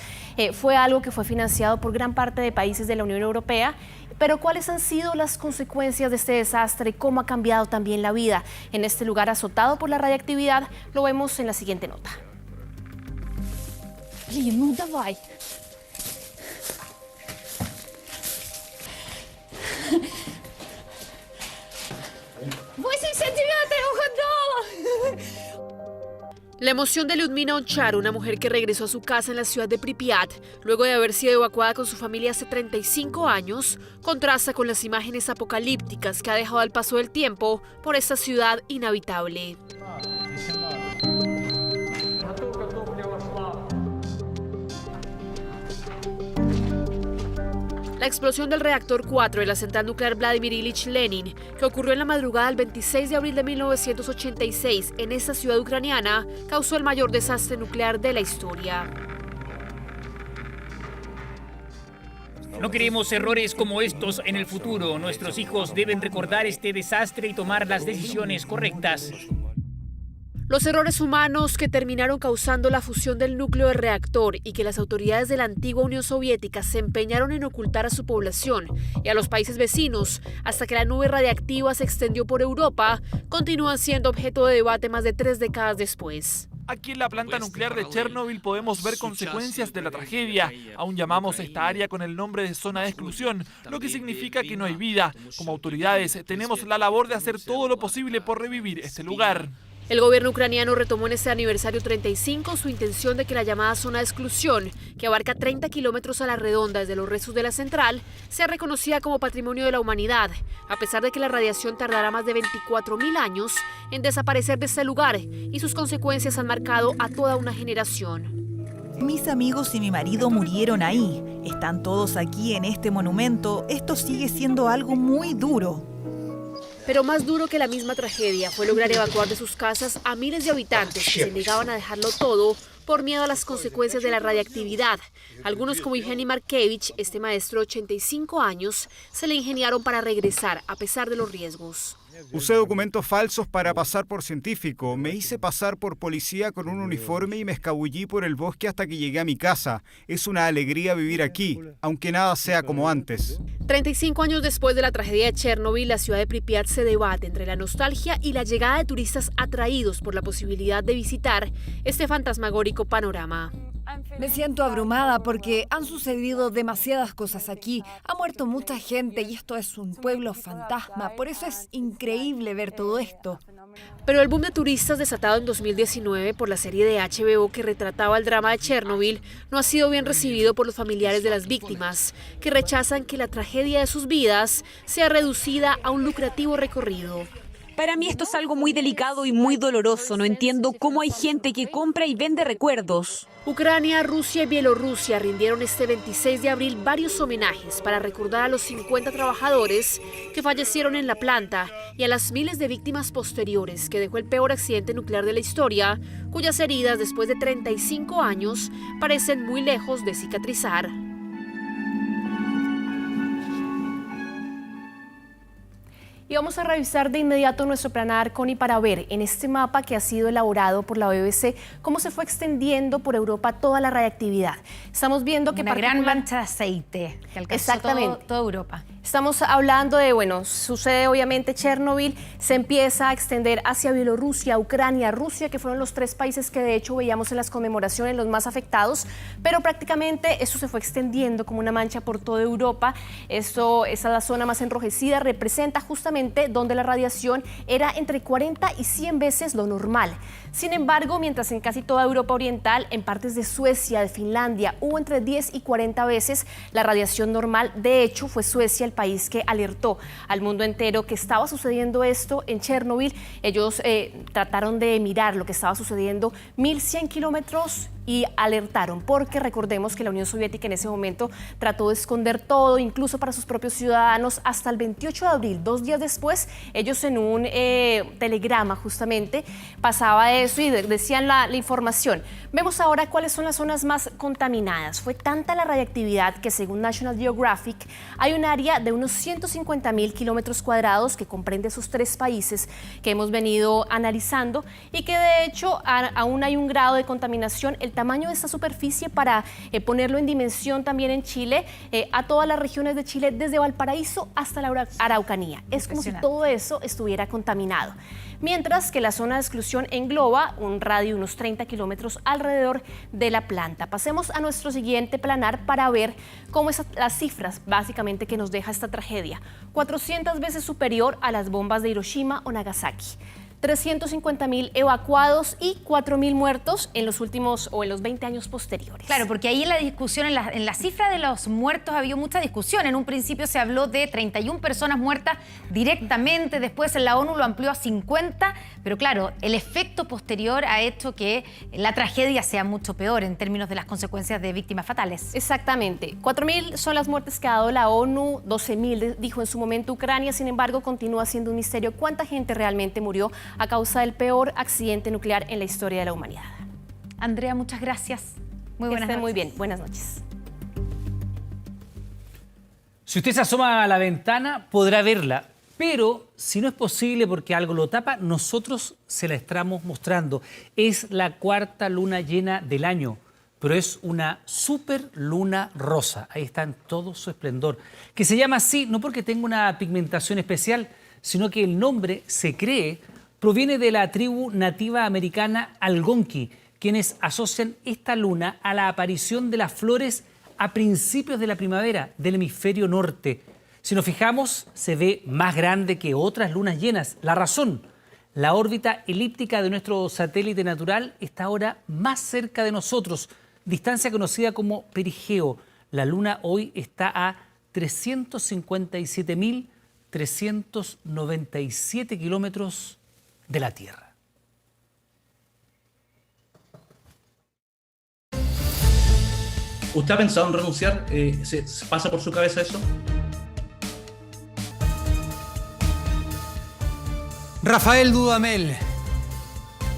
Fue algo que fue financiado por gran parte de países de la Unión Europea. Pero ¿cuáles han sido las consecuencias de este desastre? ¿Cómo ha cambiado también la vida en este lugar azotado por la radiactividad? Lo vemos en la siguiente nota. Блин, ну давай. La emoción de Lyudmila Onchar, una mujer que regresó a su casa en la ciudad de Pripyat, luego de haber sido evacuada con su familia hace 35 años, contrasta con las imágenes apocalípticas que ha dejado al paso del tiempo por esta ciudad inhabitable. La explosión del reactor 4 de la central nuclear Vladimir Ilich Lenin, que ocurrió en la madrugada del 26 de abril de 1986 en esta ciudad ucraniana, causó el mayor desastre nuclear de la historia. No queremos errores como estos en el futuro. Nuestros hijos deben recordar este desastre y tomar las decisiones correctas. Los errores humanos que terminaron causando la fusión del núcleo del reactor y que las autoridades de la antigua Unión Soviética se empeñaron en ocultar a su población y a los países vecinos hasta que la nube radiactiva se extendió por Europa, continúan siendo objeto de debate más de 3 décadas después. Aquí en la planta nuclear de Chernobyl podemos ver consecuencias de la tragedia. Aún llamamos esta área con el nombre de zona de exclusión, lo que significa que no hay vida. Como autoridades tenemos la labor de hacer todo lo posible por revivir este lugar. El gobierno ucraniano retomó en este aniversario 35 su intención de que la llamada zona de exclusión, que abarca 30 kilómetros a la redonda desde los restos de la central, sea reconocida como patrimonio de la humanidad, a pesar de que la radiación tardará más de 24.000 años en desaparecer de este lugar y sus consecuencias han marcado a toda una generación. Mis amigos y mi marido murieron ahí. Están todos aquí en este monumento. Esto sigue siendo algo muy duro. Pero más duro que la misma tragedia fue lograr evacuar de sus casas a miles de habitantes que se negaban a dejarlo todo por miedo a las consecuencias de la radiactividad. Algunos, como Evgeny Markevich, este maestro de 85 años, se le ingeniaron para regresar a pesar de los riesgos. Usé documentos falsos para pasar por científico. Me hice pasar por policía con un uniforme y me escabullí por el bosque hasta que llegué a mi casa. Es una alegría vivir aquí, aunque nada sea como antes. 35 años después de la tragedia de Chernobyl, la ciudad de Pripyat se debate entre la nostalgia y la llegada de turistas atraídos por la posibilidad de visitar este fantasmagórico panorama. Me siento abrumada porque han sucedido demasiadas cosas aquí. Ha muerto mucha gente y esto es un pueblo fantasma. Por eso es increíble ver todo esto. Pero el boom de turistas desatado en 2019 por la serie de HBO que retrataba el drama de Chernobyl no ha sido bien recibido por los familiares de las víctimas, que rechazan que la tragedia de sus vidas sea reducida a un lucrativo recorrido. Para mí esto es algo muy delicado y muy doloroso. No entiendo cómo hay gente que compra y vende recuerdos. Ucrania, Rusia y Bielorrusia rindieron este 26 de abril varios homenajes para recordar a los 50 trabajadores que fallecieron en la planta y a las miles de víctimas posteriores que dejó el peor accidente nuclear de la historia, cuyas heridas después de 35 años parecen muy lejos de cicatrizar. Y vamos a revisar de inmediato nuestro planar, Connie, para ver en este mapa que ha sido elaborado por la BBC cómo se fue extendiendo por Europa toda la radiactividad. Estamos viendo que una gran mancha de aceite que alcanzó toda Europa. Estamos hablando de, bueno, sucede obviamente Chernobyl, se empieza a extender hacia Bielorrusia, Ucrania, Rusia, que fueron los 3 países que de hecho veíamos en las conmemoraciones los más afectados, pero prácticamente eso se fue extendiendo como una mancha por toda Europa. Esa es la zona más enrojecida, representa justamente donde la radiación era entre 40 y 100 veces lo normal. Sin embargo, mientras en casi toda Europa oriental, en partes de Suecia, de Finlandia, hubo entre 10 y 40 veces la radiación normal, de hecho fue Suecia el país que alertó al mundo entero que estaba sucediendo esto en Chernobyl. Ellos trataron de mirar lo que estaba sucediendo 1100 kilómetros y alertaron, porque recordemos que la Unión Soviética en ese momento trató de esconder todo, incluso para sus propios ciudadanos, hasta el 28 de abril, 2 días después, ellos en un telegrama justamente pasaba eso y decían la información. Vemos ahora cuáles son las zonas más contaminadas. Fue tanta la radiactividad que según National Geographic hay un área de unos 150.000 kilómetros cuadrados que comprende esos 3 países que hemos venido analizando y que de hecho aún hay un grado de contaminación. El tamaño de esta superficie, para ponerlo en dimensión también en Chile, a todas las regiones de Chile, desde Valparaíso hasta la Araucanía. Es como si todo eso estuviera contaminado. Mientras que la zona de exclusión engloba un radio de unos 30 kilómetros alrededor de la planta. Pasemos a nuestro siguiente planar para ver cómo es las cifras básicamente que nos deja esta tragedia. 400 veces superior a las bombas de Hiroshima o Nagasaki. 350.000 evacuados y 4.000 muertos en los últimos o en los 20 años posteriores. Claro, porque ahí en la discusión, en la cifra de los muertos ha habido mucha discusión. En un principio se habló de 31 personas muertas directamente, después la ONU lo amplió a 50, pero claro, el efecto posterior ha hecho que la tragedia sea mucho peor en términos de las consecuencias de víctimas fatales. Exactamente. 4.000 son las muertes que ha dado la ONU, 12.000 dijo en su momento Ucrania, sin embargo continúa siendo un misterio cuánta gente realmente murió a causa del peor accidente nuclear en la historia de la humanidad. Andrea, muchas gracias. Muy buenas noches. Muy bien, buenas noches. Si usted se asoma a la ventana, podrá verla, pero si no es posible porque algo lo tapa, nosotros se la estamos mostrando. Es la 4ª luna llena del año, pero es una super luna rosa. Ahí está en todo su esplendor, que se llama así no porque tenga una pigmentación especial, sino que el nombre se cree proviene de la tribu nativa americana Algonquí, quienes asocian esta luna a la aparición de las flores a principios de la primavera del hemisferio norte. Si nos fijamos, se ve más grande que otras lunas llenas. La razón, la órbita elíptica de nuestro satélite natural está ahora más cerca de nosotros, distancia conocida como perigeo. La luna hoy está a 357.397 kilómetros de la Tierra. ¿Usted ha pensado en renunciar? ¿Se pasa por su cabeza eso? Rafael Dudamel,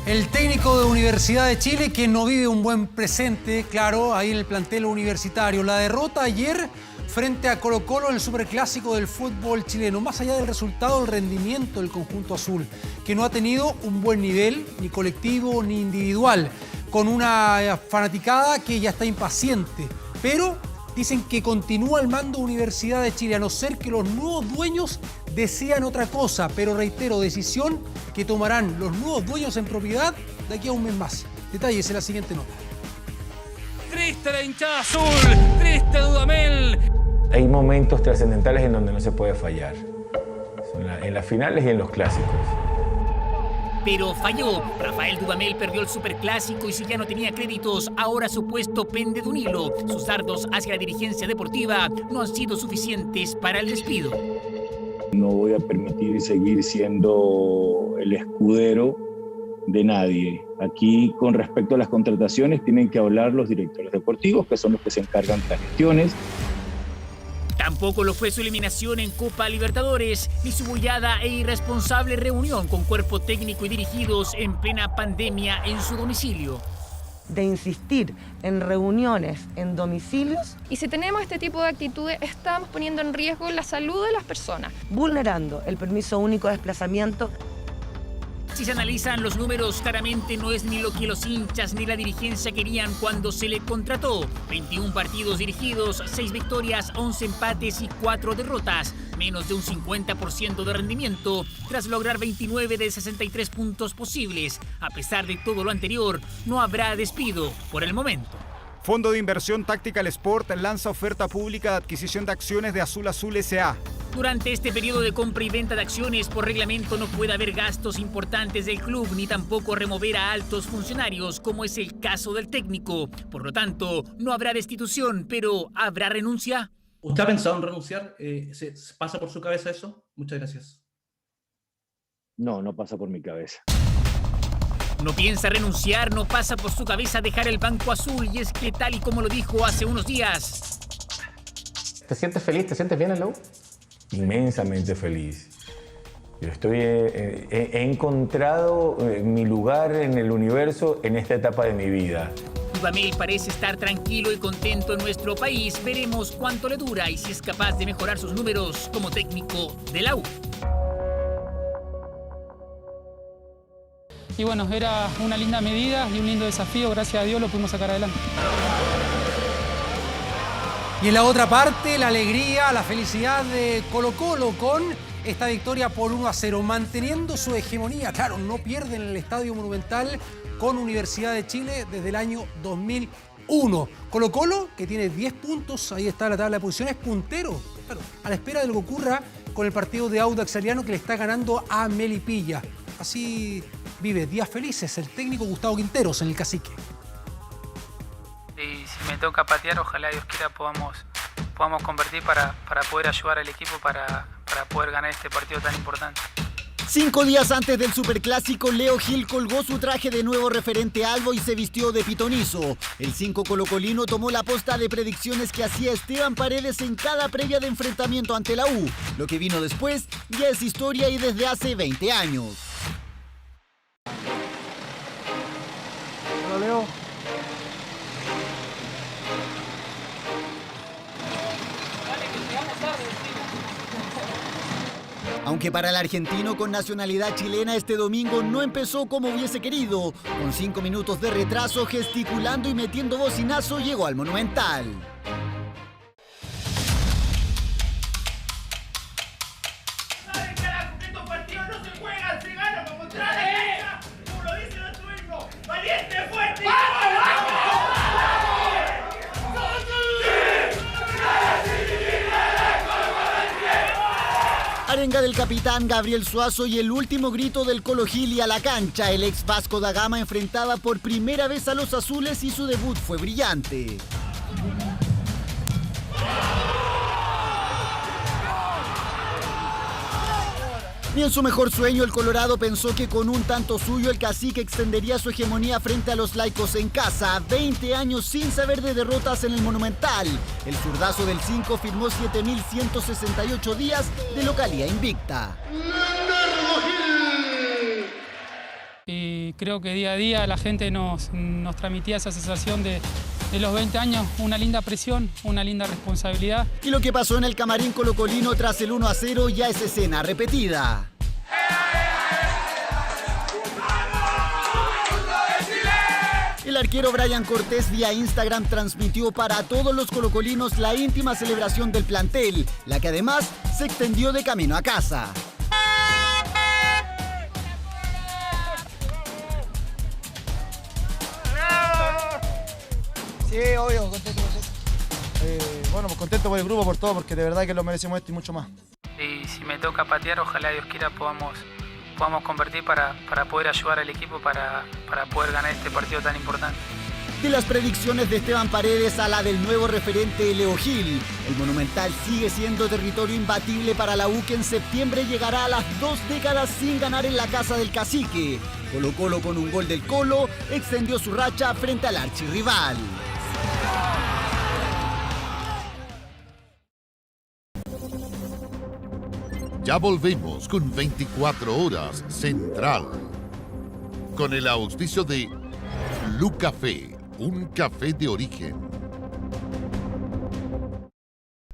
el técnico de Universidad de Chile, que no vive un buen presente, claro, ahí en el plantel universitario. La derrota ayer frente a Colo-Colo en el superclásico del fútbol chileno. Más allá del resultado, el rendimiento del conjunto azul, que no ha tenido un buen nivel, ni colectivo ni individual, con una fanaticada que ya está impaciente. Pero dicen que continúa al mando Universidad de Chile, a no ser que los nuevos dueños desean otra cosa. Pero reitero, decisión que tomarán los nuevos dueños en propiedad de aquí a un mes más. Detalles en la siguiente nota. Triste la hinchada azul, triste Dudamel. Hay momentos trascendentales en donde no se puede fallar. Son en las finales y en los clásicos. Pero falló. Rafael Dudamel perdió el superclásico y si ya no tenía créditos, ahora su puesto pende de un hilo. Sus dardos hacia la dirigencia deportiva no han sido suficientes para el despido. No voy a permitir seguir siendo el escudero de nadie. Aquí, con respecto a las contrataciones, tienen que hablar los directores deportivos, que son los que se encargan de las gestiones. Tampoco lo fue su eliminación en Copa Libertadores, ni su bullada e irresponsable reunión con cuerpo técnico y dirigidos en plena pandemia en su domicilio. de insistir en reuniones en domicilios. Y si tenemos este tipo de actitudes, estamos poniendo en riesgo la salud de las personas. Vulnerando el permiso único de desplazamiento. Si se analizan los números, claramente no es ni lo que los hinchas ni la dirigencia querían cuando se le contrató. 21 partidos dirigidos, 6 victorias, 11 empates y 4 derrotas. Menos de un 50% de rendimiento, tras lograr 29 de 63 puntos posibles. A pesar de todo lo anterior, no habrá despido por el momento. Fondo de Inversión Tactical Sport lanza oferta pública de adquisición de acciones de Azul Azul S.A. Durante este periodo de compra y venta de acciones, por reglamento no puede haber gastos importantes del club ni tampoco remover a altos funcionarios, como es el caso del técnico. Por lo tanto, no habrá destitución, pero ¿habrá renuncia? ¿Usted ha pensado en renunciar? ¿Se pasa por su cabeza eso? Muchas gracias. No, no pasa por mi cabeza. No piensa renunciar, no pasa por su cabeza dejar el banco azul, y es que tal y como lo dijo hace unos días. ¿Te sientes feliz? ¿Te sientes bien en la U? Inmensamente feliz. Yo he encontrado mi lugar en el universo en esta etapa de mi vida. Dudamel parece estar tranquilo y contento en nuestro país. Veremos cuánto le dura y si es capaz de mejorar sus números como técnico de la U. Y bueno, era una linda medida y un lindo desafío. Gracias a Dios lo pudimos sacar adelante. Y en la otra parte, la alegría, la felicidad de Colo-Colo con esta victoria por 1-0, manteniendo su hegemonía. Claro, no pierden el Estadio Monumental con Universidad de Chile desde el año 2001. Colo-Colo, que tiene 10 puntos, ahí está la tabla de posiciones, puntero. Claro, a la espera de lo que ocurra con el partido de Audax Italiano, que le está ganando a Melipilla. Así vive días felices el técnico Gustavo Quinteros en el Cacique. Y si me toca patear, ojalá Dios quiera podamos convertir para poder ayudar al equipo para poder ganar este partido tan importante. 5 días antes del Superclásico, Leo Gil colgó su traje de nuevo referente albo y se vistió de pitonizo. El 5 colocolino tomó la posta de predicciones que hacía Esteban Paredes en cada previa de enfrentamiento ante la U. Lo que vino después ya es historia y desde hace 20 años. Hola, Leo. Aunque para el argentino con nacionalidad chilena este domingo no empezó como hubiese querido, con 5 minutos de retraso, gesticulando y metiendo bocinazo, llegó al Monumental. Estos partidos no se juegan, se ganan para mostrar la cancha, como lo dice nuestro himno. ¡Valiente, fuerte! ¡Vamos! Arenga del capitán Gabriel Suazo y el último grito del Colo Gil y a la cancha. El ex Vasco da Gama enfrentaba por primera vez a los azules y su debut fue brillante. Ni en su mejor sueño el Colorado pensó que con un tanto suyo el Cacique extendería su hegemonía frente a los laicos en casa. 20 años sin saber de derrotas en el Monumental. El zurdazo del 5 firmó 7.168 días de localía invicta. Y creo que día a día la gente nos transmitía esa sensación de los 20 años, una linda presión, una linda responsabilidad. Y lo que pasó en el camarín colocolino tras el 1-0 ya es escena repetida. El arquero Brian Cortés vía Instagram transmitió para todos los colocolinos la íntima celebración del plantel, la que además se extendió de camino a casa. Sí, obvio, contento por eso. Bueno, pues contento por el grupo, por todo, porque de verdad que lo merecemos esto y mucho más. Y si me toca patear, ojalá Dios quiera podamos convertir para poder ayudar al equipo para poder ganar este partido tan importante. De las predicciones de Esteban Paredes a la del nuevo referente Leo Gil, el Monumental sigue siendo territorio imbatible para la U, que en septiembre llegará a las 2 décadas sin ganar en la casa del Cacique. Colo-Colo, con un gol del Colo, extendió su racha frente al archirrival. Ya volvemos con 24 Horas Central, con el auspicio de Lucafé, un café de origen.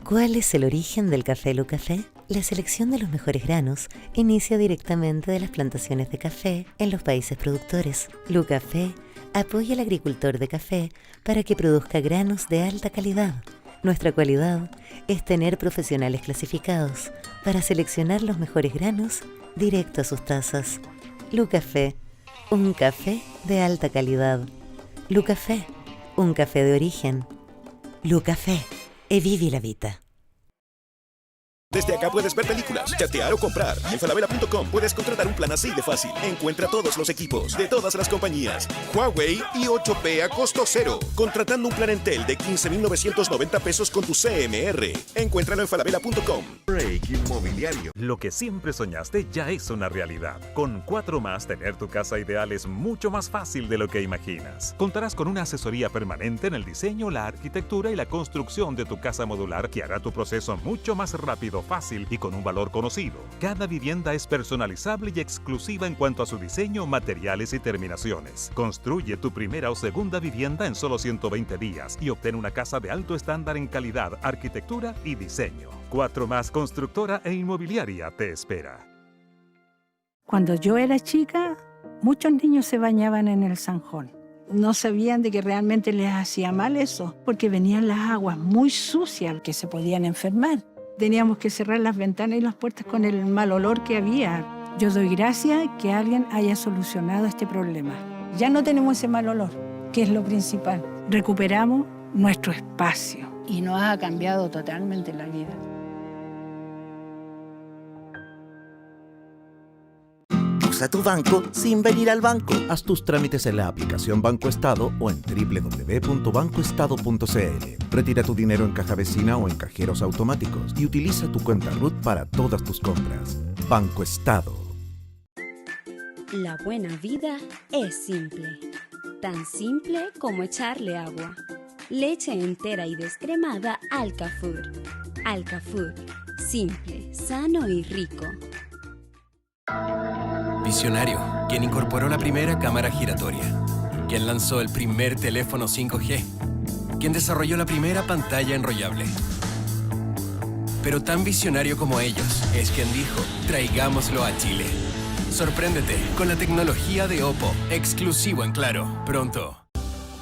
¿Cuál es el origen del café Lucafé? La selección de los mejores granos inicia directamente de las plantaciones de café en los países productores. Lucafé apoya al agricultor de café para que produzca granos de alta calidad. Nuestra cualidad es tener profesionales clasificados para seleccionar los mejores granos directo a sus tazas. Lucafé, un café de alta calidad. Lucafé, un café de origen. Lucafé, e vivi la vita. Desde acá puedes ver películas, chatear o comprar. En falabella.com puedes contratar un plan así de fácil. Encuentra todos los equipos de todas las compañías. Huawei y 8P a costo cero. Contratando un plan Entel de 15.990 pesos con tu CMR. Encuéntralo en falabella.com. Break Inmobiliario. Lo que siempre soñaste ya es una realidad. Con 4más, tener tu casa ideal es mucho más fácil de lo que imaginas. Contarás con una asesoría permanente en el diseño, la arquitectura y la construcción de tu casa modular que hará tu proceso mucho más rápido, fácil y con un valor conocido. Cada vivienda es personalizable y exclusiva en cuanto a su diseño, materiales y terminaciones. Construye tu primera o segunda vivienda en solo 120 días y obtén una casa de alto estándar en calidad, arquitectura y diseño. 4más Constructora e Inmobiliaria te espera. Cuando yo era chica, muchos niños se bañaban en el Sanjón. No sabían de que realmente les hacía mal eso, porque venían las aguas muy sucias que se podían enfermar. Teníamos que cerrar las ventanas y las puertas con el mal olor que había. Yo doy gracias que alguien haya solucionado este problema. Ya no tenemos ese mal olor, que es lo principal. Recuperamos nuestro espacio y nos ha cambiado totalmente la vida. Usa tu banco sin venir al banco. Haz tus trámites en la aplicación Banco Estado o en www.bancoestado.cl. Retira tu dinero en caja vecina o en cajeros automáticos y utiliza tu cuenta RUT para todas tus compras. Banco Estado. La buena vida es simple. Tan simple como echarle agua. Leche entera y descremada Alcafur. Alcafur. Simple, sano y rico. Visionario, quien incorporó la primera cámara giratoria, quien lanzó el primer teléfono 5G, quien desarrolló la primera pantalla enrollable. Pero tan visionario como ellos es quien dijo, traigámoslo a Chile. Sorpréndete con la tecnología de Oppo, exclusivo en Claro, pronto.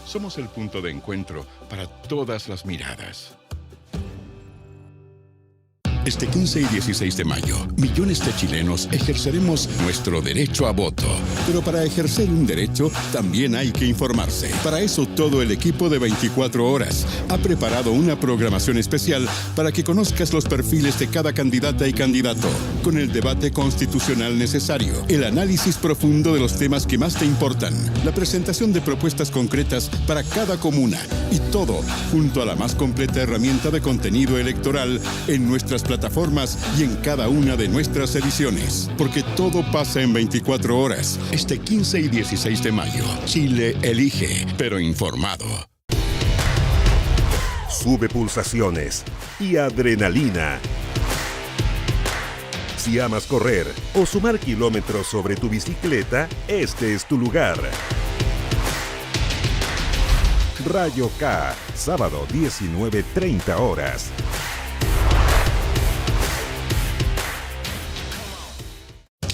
Somos el punto de encuentro para todas las miradas. Este 15 y 16 de mayo, millones de chilenos ejerceremos nuestro derecho a voto. Pero para ejercer un derecho, también hay que informarse. Para eso, todo el equipo de 24 horas ha preparado una programación especial para que conozcas los perfiles de cada candidata y candidato, con el debate constitucional necesario, el análisis profundo de los temas que más te importan, la presentación de propuestas concretas para cada comuna y todo junto a la más completa herramienta de contenido electoral en nuestras plataformas y en cada una de nuestras ediciones. Porque todo pasa en 24 horas. Este 15 y 16 de mayo, Chile elige, pero informado. Sube pulsaciones y adrenalina. Si amas correr o sumar kilómetros sobre tu bicicleta, este es tu lugar. Rayo K, sábado 19:30 horas.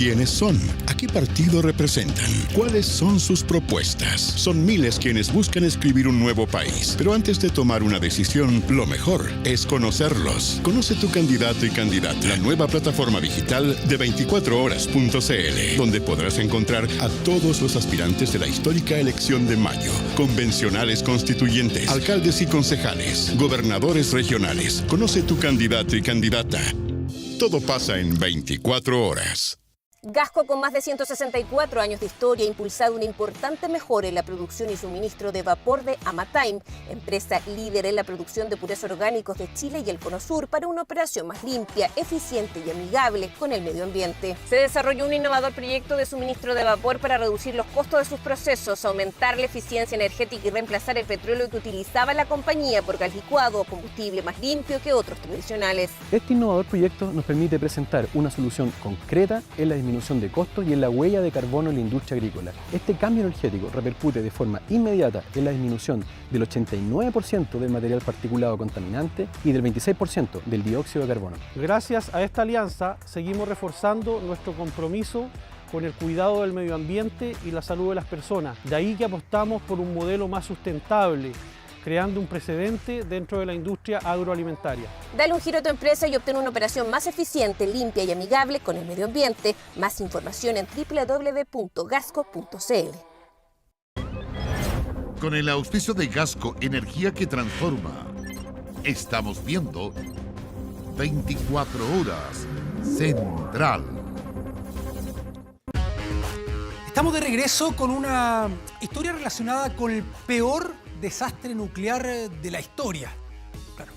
¿Quiénes son? ¿A qué partido representan? ¿Cuáles son sus propuestas? Son miles quienes buscan escribir un nuevo país. Pero antes de tomar una decisión, lo mejor es conocerlos. Conoce tu candidato y candidata. La nueva plataforma digital de 24horas.cl, donde podrás encontrar a todos los aspirantes de la histórica elección de mayo. Convencionales constituyentes, alcaldes y concejales, gobernadores regionales. Conoce tu candidato y candidata. Todo pasa en 24 horas. Gasco, con más de 164 años de historia, ha impulsado una importante mejora en la producción y suministro de vapor de Amatime, empresa líder en la producción de purés orgánicos de Chile y el Cono Sur, para una operación más limpia, eficiente y amigable con el medio ambiente. Se desarrolló un innovador proyecto de suministro de vapor para reducir los costos de sus procesos, aumentar la eficiencia energética y reemplazar el petróleo que utilizaba la compañía por gas licuado o combustible más limpio que otros tradicionales. Este innovador proyecto nos permite presentar una solución concreta en la disminución disminución de costos y en la huella de carbono en la industria agrícola. Este cambio energético repercute de forma inmediata en la disminución del 89% del material particulado contaminante y del 26% del dióxido de carbono. Gracias a esta alianza seguimos reforzando nuestro compromiso con el cuidado del medio ambiente y la salud de las personas. De ahí que apostamos por un modelo más sustentable, creando un precedente dentro de la industria agroalimentaria. Dale un giro a tu empresa y obtén una operación más eficiente, limpia y amigable con el medio ambiente. Más información en www.gasco.cl. Con el auspicio de Gasco Energía que Transforma, estamos viendo 24 horas Central. Estamos de regreso con una historia relacionada con el peor desastre nuclear de la historia. Claro,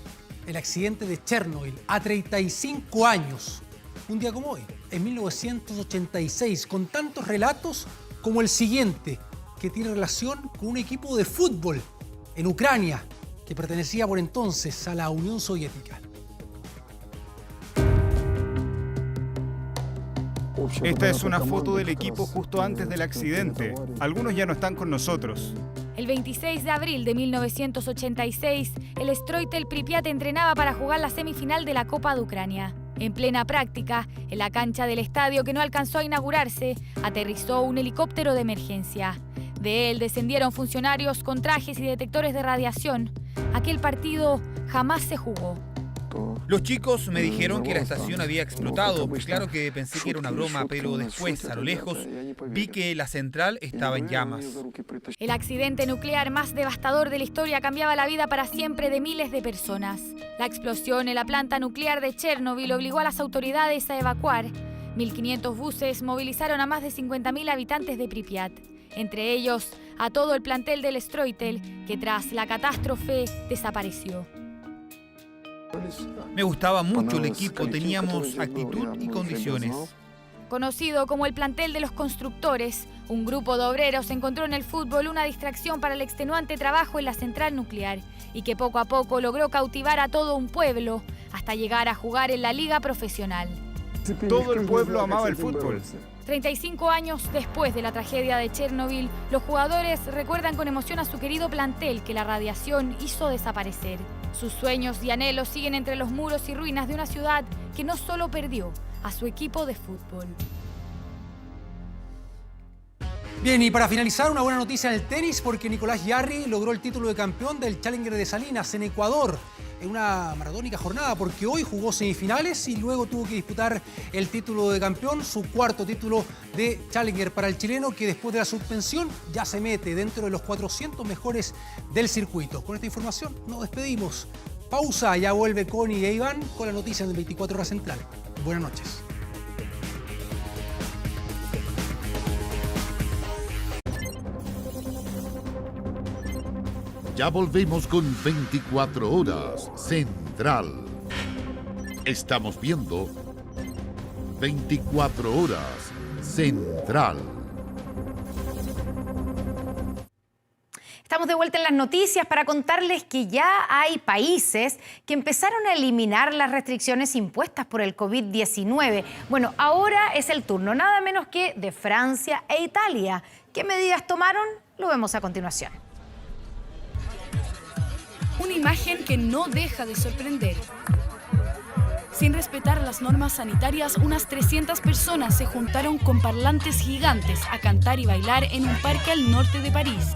el accidente de Chernobyl a 35 años. Un día como hoy, en 1986, con tantos relatos como el siguiente, que tiene relación con un equipo de fútbol en Ucrania, que pertenecía por entonces a la Unión Soviética. Esta es una foto del equipo justo antes del accidente. Algunos ya no están con nosotros. El 26 de abril de 1986, el Stroitel Pripyat entrenaba para jugar la semifinal de la Copa de Ucrania. En plena práctica, en la cancha del estadio que no alcanzó a inaugurarse, aterrizó un helicóptero de emergencia. De él descendieron funcionarios con trajes y detectores de radiación. Aquel partido jamás se jugó. Los chicos me dijeron que la estación había explotado. Claro que pensé que era una broma, pero después, a lo lejos, vi que la central estaba en llamas. El accidente nuclear más devastador de la historia cambiaba la vida para siempre de miles de personas. La explosión en la planta nuclear de Chernobyl obligó a las autoridades a evacuar. 1.500 buses movilizaron a más de 50.000 habitantes de Pripyat, entre ellos a todo el plantel del Stroitel, que tras la catástrofe desapareció. Me gustaba mucho el equipo, teníamos actitud y condiciones. Conocido como el plantel de los constructores, un grupo de obreros encontró en el fútbol una distracción para el extenuante trabajo en la central nuclear y que poco a poco logró cautivar a todo un pueblo hasta llegar a jugar en la liga profesional. Todo el pueblo amaba el fútbol. 35 años después de la tragedia de Chernobyl, los jugadores recuerdan con emoción a su querido plantel que la radiación hizo desaparecer. Sus sueños y anhelos siguen entre los muros y ruinas de una ciudad que no solo perdió a su equipo de fútbol. Bien, y para finalizar, una buena noticia en el tenis, porque Nicolás Jarry logró el título de campeón del Challenger de Salinas en Ecuador en una maratónica jornada, porque hoy jugó semifinales y luego tuvo que disputar el título de campeón, su cuarto título de Challenger para el chileno, que después de la suspensión ya se mete dentro de los 400 mejores del circuito. Con esta información nos despedimos. Pausa, ya vuelve Connie e Iván con las noticias del 24 Horas Central. Buenas noches. Ya volvemos con 24 Horas Central. Estamos viendo 24 Horas Central. Estamos de vuelta en las noticias para contarles que ya hay países que empezaron a eliminar las restricciones impuestas por el COVID-19. Bueno, ahora es el turno, nada menos que de Francia e Italia. ¿Qué medidas tomaron? Lo vemos a continuación. Una imagen que no deja de sorprender. Sin respetar las normas sanitarias, unas 300 personas se juntaron con parlantes gigantes a cantar y bailar en un parque al norte de París.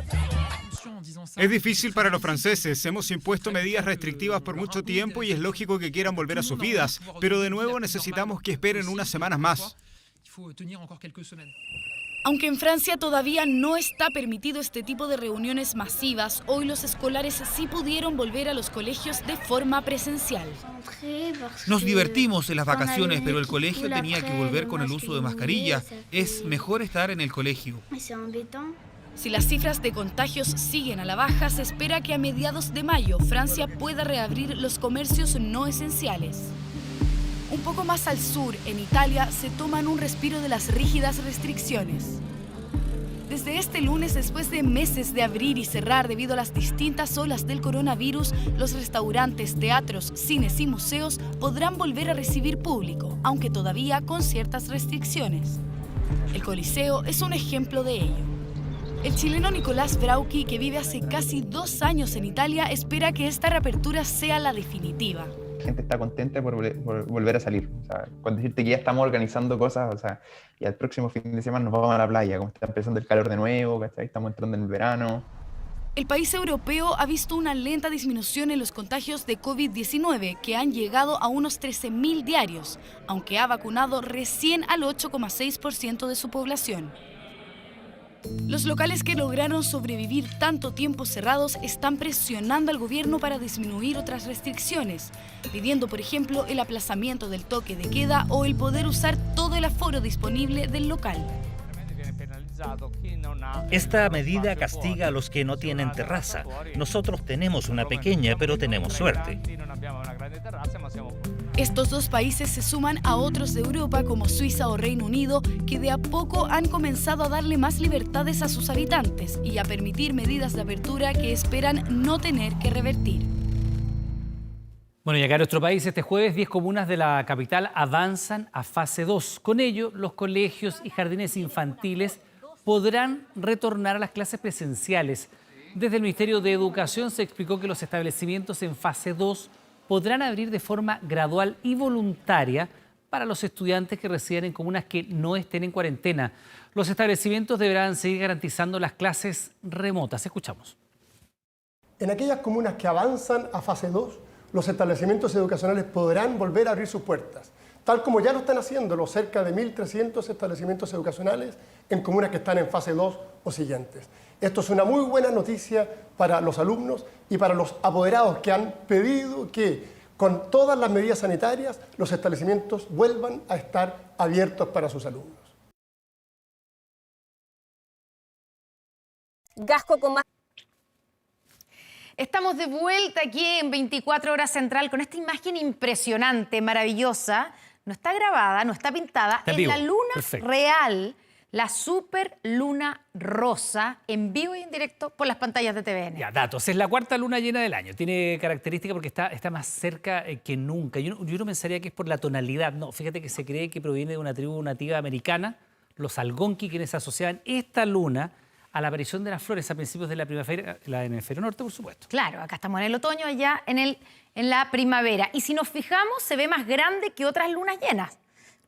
Es difícil para los franceses. Hemos impuesto medidas restrictivas por mucho tiempo y es lógico que quieran volver a sus vidas. Pero de nuevo necesitamos que esperen unas semanas más. Aunque en Francia todavía no está permitido este tipo de reuniones masivas, hoy los escolares sí pudieron volver a los colegios de forma presencial. Nos divertimos en las vacaciones, pero el colegio tenía que volver con el uso de mascarilla. Es mejor estar en el colegio. Si las cifras de contagios siguen a la baja, se espera que a mediados de mayo Francia pueda reabrir los comercios no esenciales. Un poco más al sur, en Italia, se toman un respiro de las rígidas restricciones. Desde este lunes, después de meses de abrir y cerrar debido a las distintas olas del coronavirus, los restaurantes, teatros, cines y museos podrán volver a recibir público, aunque todavía con ciertas restricciones. El Coliseo es un ejemplo de ello. El chileno Nicolás Brauchi, que vive hace casi 2 años en Italia, espera que esta reapertura sea la definitiva. La gente está contenta por volver a salir. O sea, con decirte que ya estamos organizando cosas, o sea, y el próximo fin de semana nos vamos a la playa, como está empezando el calor de nuevo, ¿cachai? Estamos entrando en el verano. El país europeo ha visto una lenta disminución en los contagios de COVID-19, que han llegado a unos 13.000 diarios, aunque ha vacunado recién al 8,6% de su población. Los locales que lograron sobrevivir tanto tiempo cerrados están presionando al gobierno para disminuir otras restricciones, pidiendo, por ejemplo, el aplazamiento del toque de queda o el poder usar todo el aforo disponible del local. Esta medida castiga a los que no tienen terraza. Nosotros tenemos una pequeña, pero tenemos suerte. Estos 2 países se suman a otros de Europa como Suiza o Reino Unido, que de a poco han comenzado a darle más libertades a sus habitantes y a permitir medidas de apertura que esperan no tener que revertir. Bueno, y acá en nuestro país este jueves 10 comunas de la capital avanzan a fase 2. Con ello, los colegios y jardines infantiles podrán retornar a las clases presenciales. Desde el Ministerio de Educación se explicó que los establecimientos en fase 2 podrán abrir de forma gradual y voluntaria para los estudiantes que residen en comunas que no estén en cuarentena. Los establecimientos deberán seguir garantizando las clases remotas. Escuchamos. En aquellas comunas que avanzan a fase 2, los establecimientos educacionales podrán volver a abrir sus puertas, tal como ya lo están haciendo los cerca de 1.300 establecimientos educacionales en comunas que están en fase 2 o siguientes. Esto es una muy buena noticia para los alumnos y para los apoderados que han pedido que, con todas las medidas sanitarias, los establecimientos vuelvan a estar abiertos para sus alumnos. Gasco con más. Estamos de vuelta aquí en 24 Horas Central con esta imagen impresionante, maravillosa. No está grabada, no está pintada. Está es vivo. la luna Perfecto. real, la super luna rosa, en vivo y en directo por las pantallas de TVN. Ya, datos. Es la 4ª luna llena del año. Tiene característica porque está más cerca que nunca. Yo no pensaría que es por la tonalidad. No, fíjate que se cree que proviene de una tribu nativa americana, los Algonquin, quienes asociaban esta luna a la aparición de las flores a principios de la primavera, en el hemisferio norte, por supuesto. Claro, acá estamos en el otoño, allá en la primavera. Y si nos fijamos, se ve más grande que otras lunas llenas.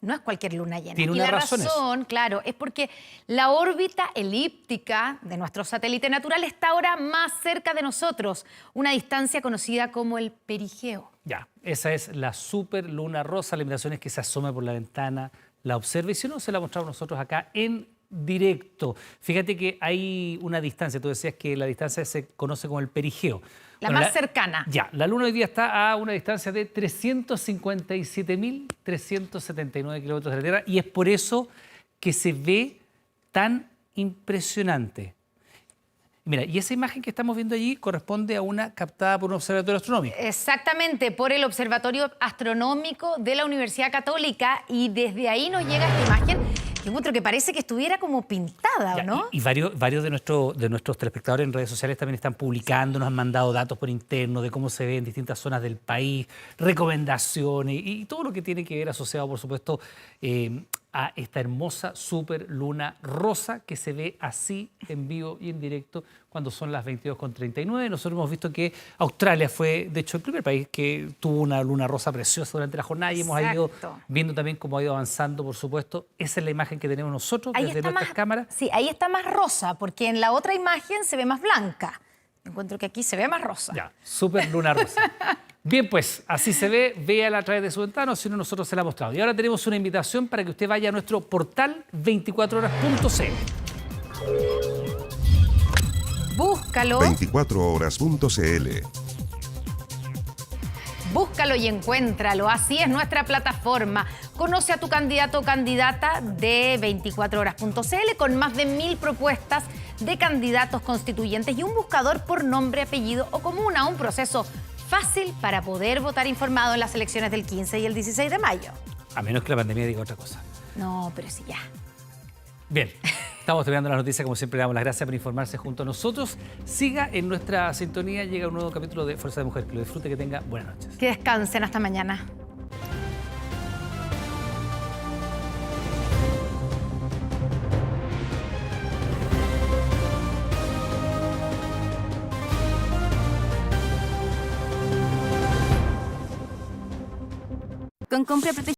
No es cualquier luna llena. Tiene y unas la razones. razón, claro, es porque la órbita elíptica de nuestro satélite natural está ahora más cerca de nosotros, una distancia conocida como el perigeo. Ya, esa es la super luna rosa. La invitación es que se asome por la ventana, la observe. Y si no, se la mostramos nosotros acá en directo. Fíjate que hay una distancia. Tú decías que la distancia se conoce como el perigeo. La más cercana. Ya, la luna hoy día está a una distancia de 357.379 kilómetros de la Tierra y es por eso que se ve tan impresionante. Mira, y esa imagen que estamos viendo allí corresponde a una captada por un observatorio astronómico. Exactamente, por el Observatorio Astronómico de la Universidad Católica, y desde ahí nos llega esta imagen que encuentro que parece que estuviera como pintada, ¿o no? Y varios de nuestros telespectadores en redes sociales también están publicando, nos han mandado datos por interno de cómo se ve en distintas zonas del país, recomendaciones y todo lo que tiene que ver asociado, por supuesto, a esta hermosa super luna rosa que se ve así en vivo y en directo cuando son las 22:39. Nosotros hemos visto que Australia fue, de hecho, el primer país que tuvo una luna rosa preciosa durante la jornada y hemos ido viendo también cómo ha ido avanzando, por supuesto. Esa es la imagen que tenemos nosotros desde nuestras cámaras. Sí, ahí está más rosa, porque en la otra imagen se ve más blanca. Encuentro que aquí se ve más rosa. Ya, super luna rosa. Bien, pues, así se ve, véala a través de su ventana, o si no, nosotros se la mostramos. Y ahora tenemos una invitación para que usted vaya a nuestro portal 24horas.cl. Búscalo. 24horas.cl. Búscalo y encuéntralo. Así es nuestra plataforma. Conoce a tu candidato o candidata de 24horas.cl con más de 1000 propuestas de candidatos constituyentes y un buscador por nombre, apellido o comuna. Un proceso fácil para poder votar informado en las elecciones del 15 y el 16 de mayo. A menos que la pandemia diga otra cosa. No, pero sí ya. Bien. Estamos terminando las noticias, como siempre le damos las gracias por informarse junto a nosotros. Siga en nuestra sintonía, llega un nuevo capítulo de Fuerza de Mujer. Que lo disfrute, que tenga buenas noches. Que descansen, hasta mañana. Con compra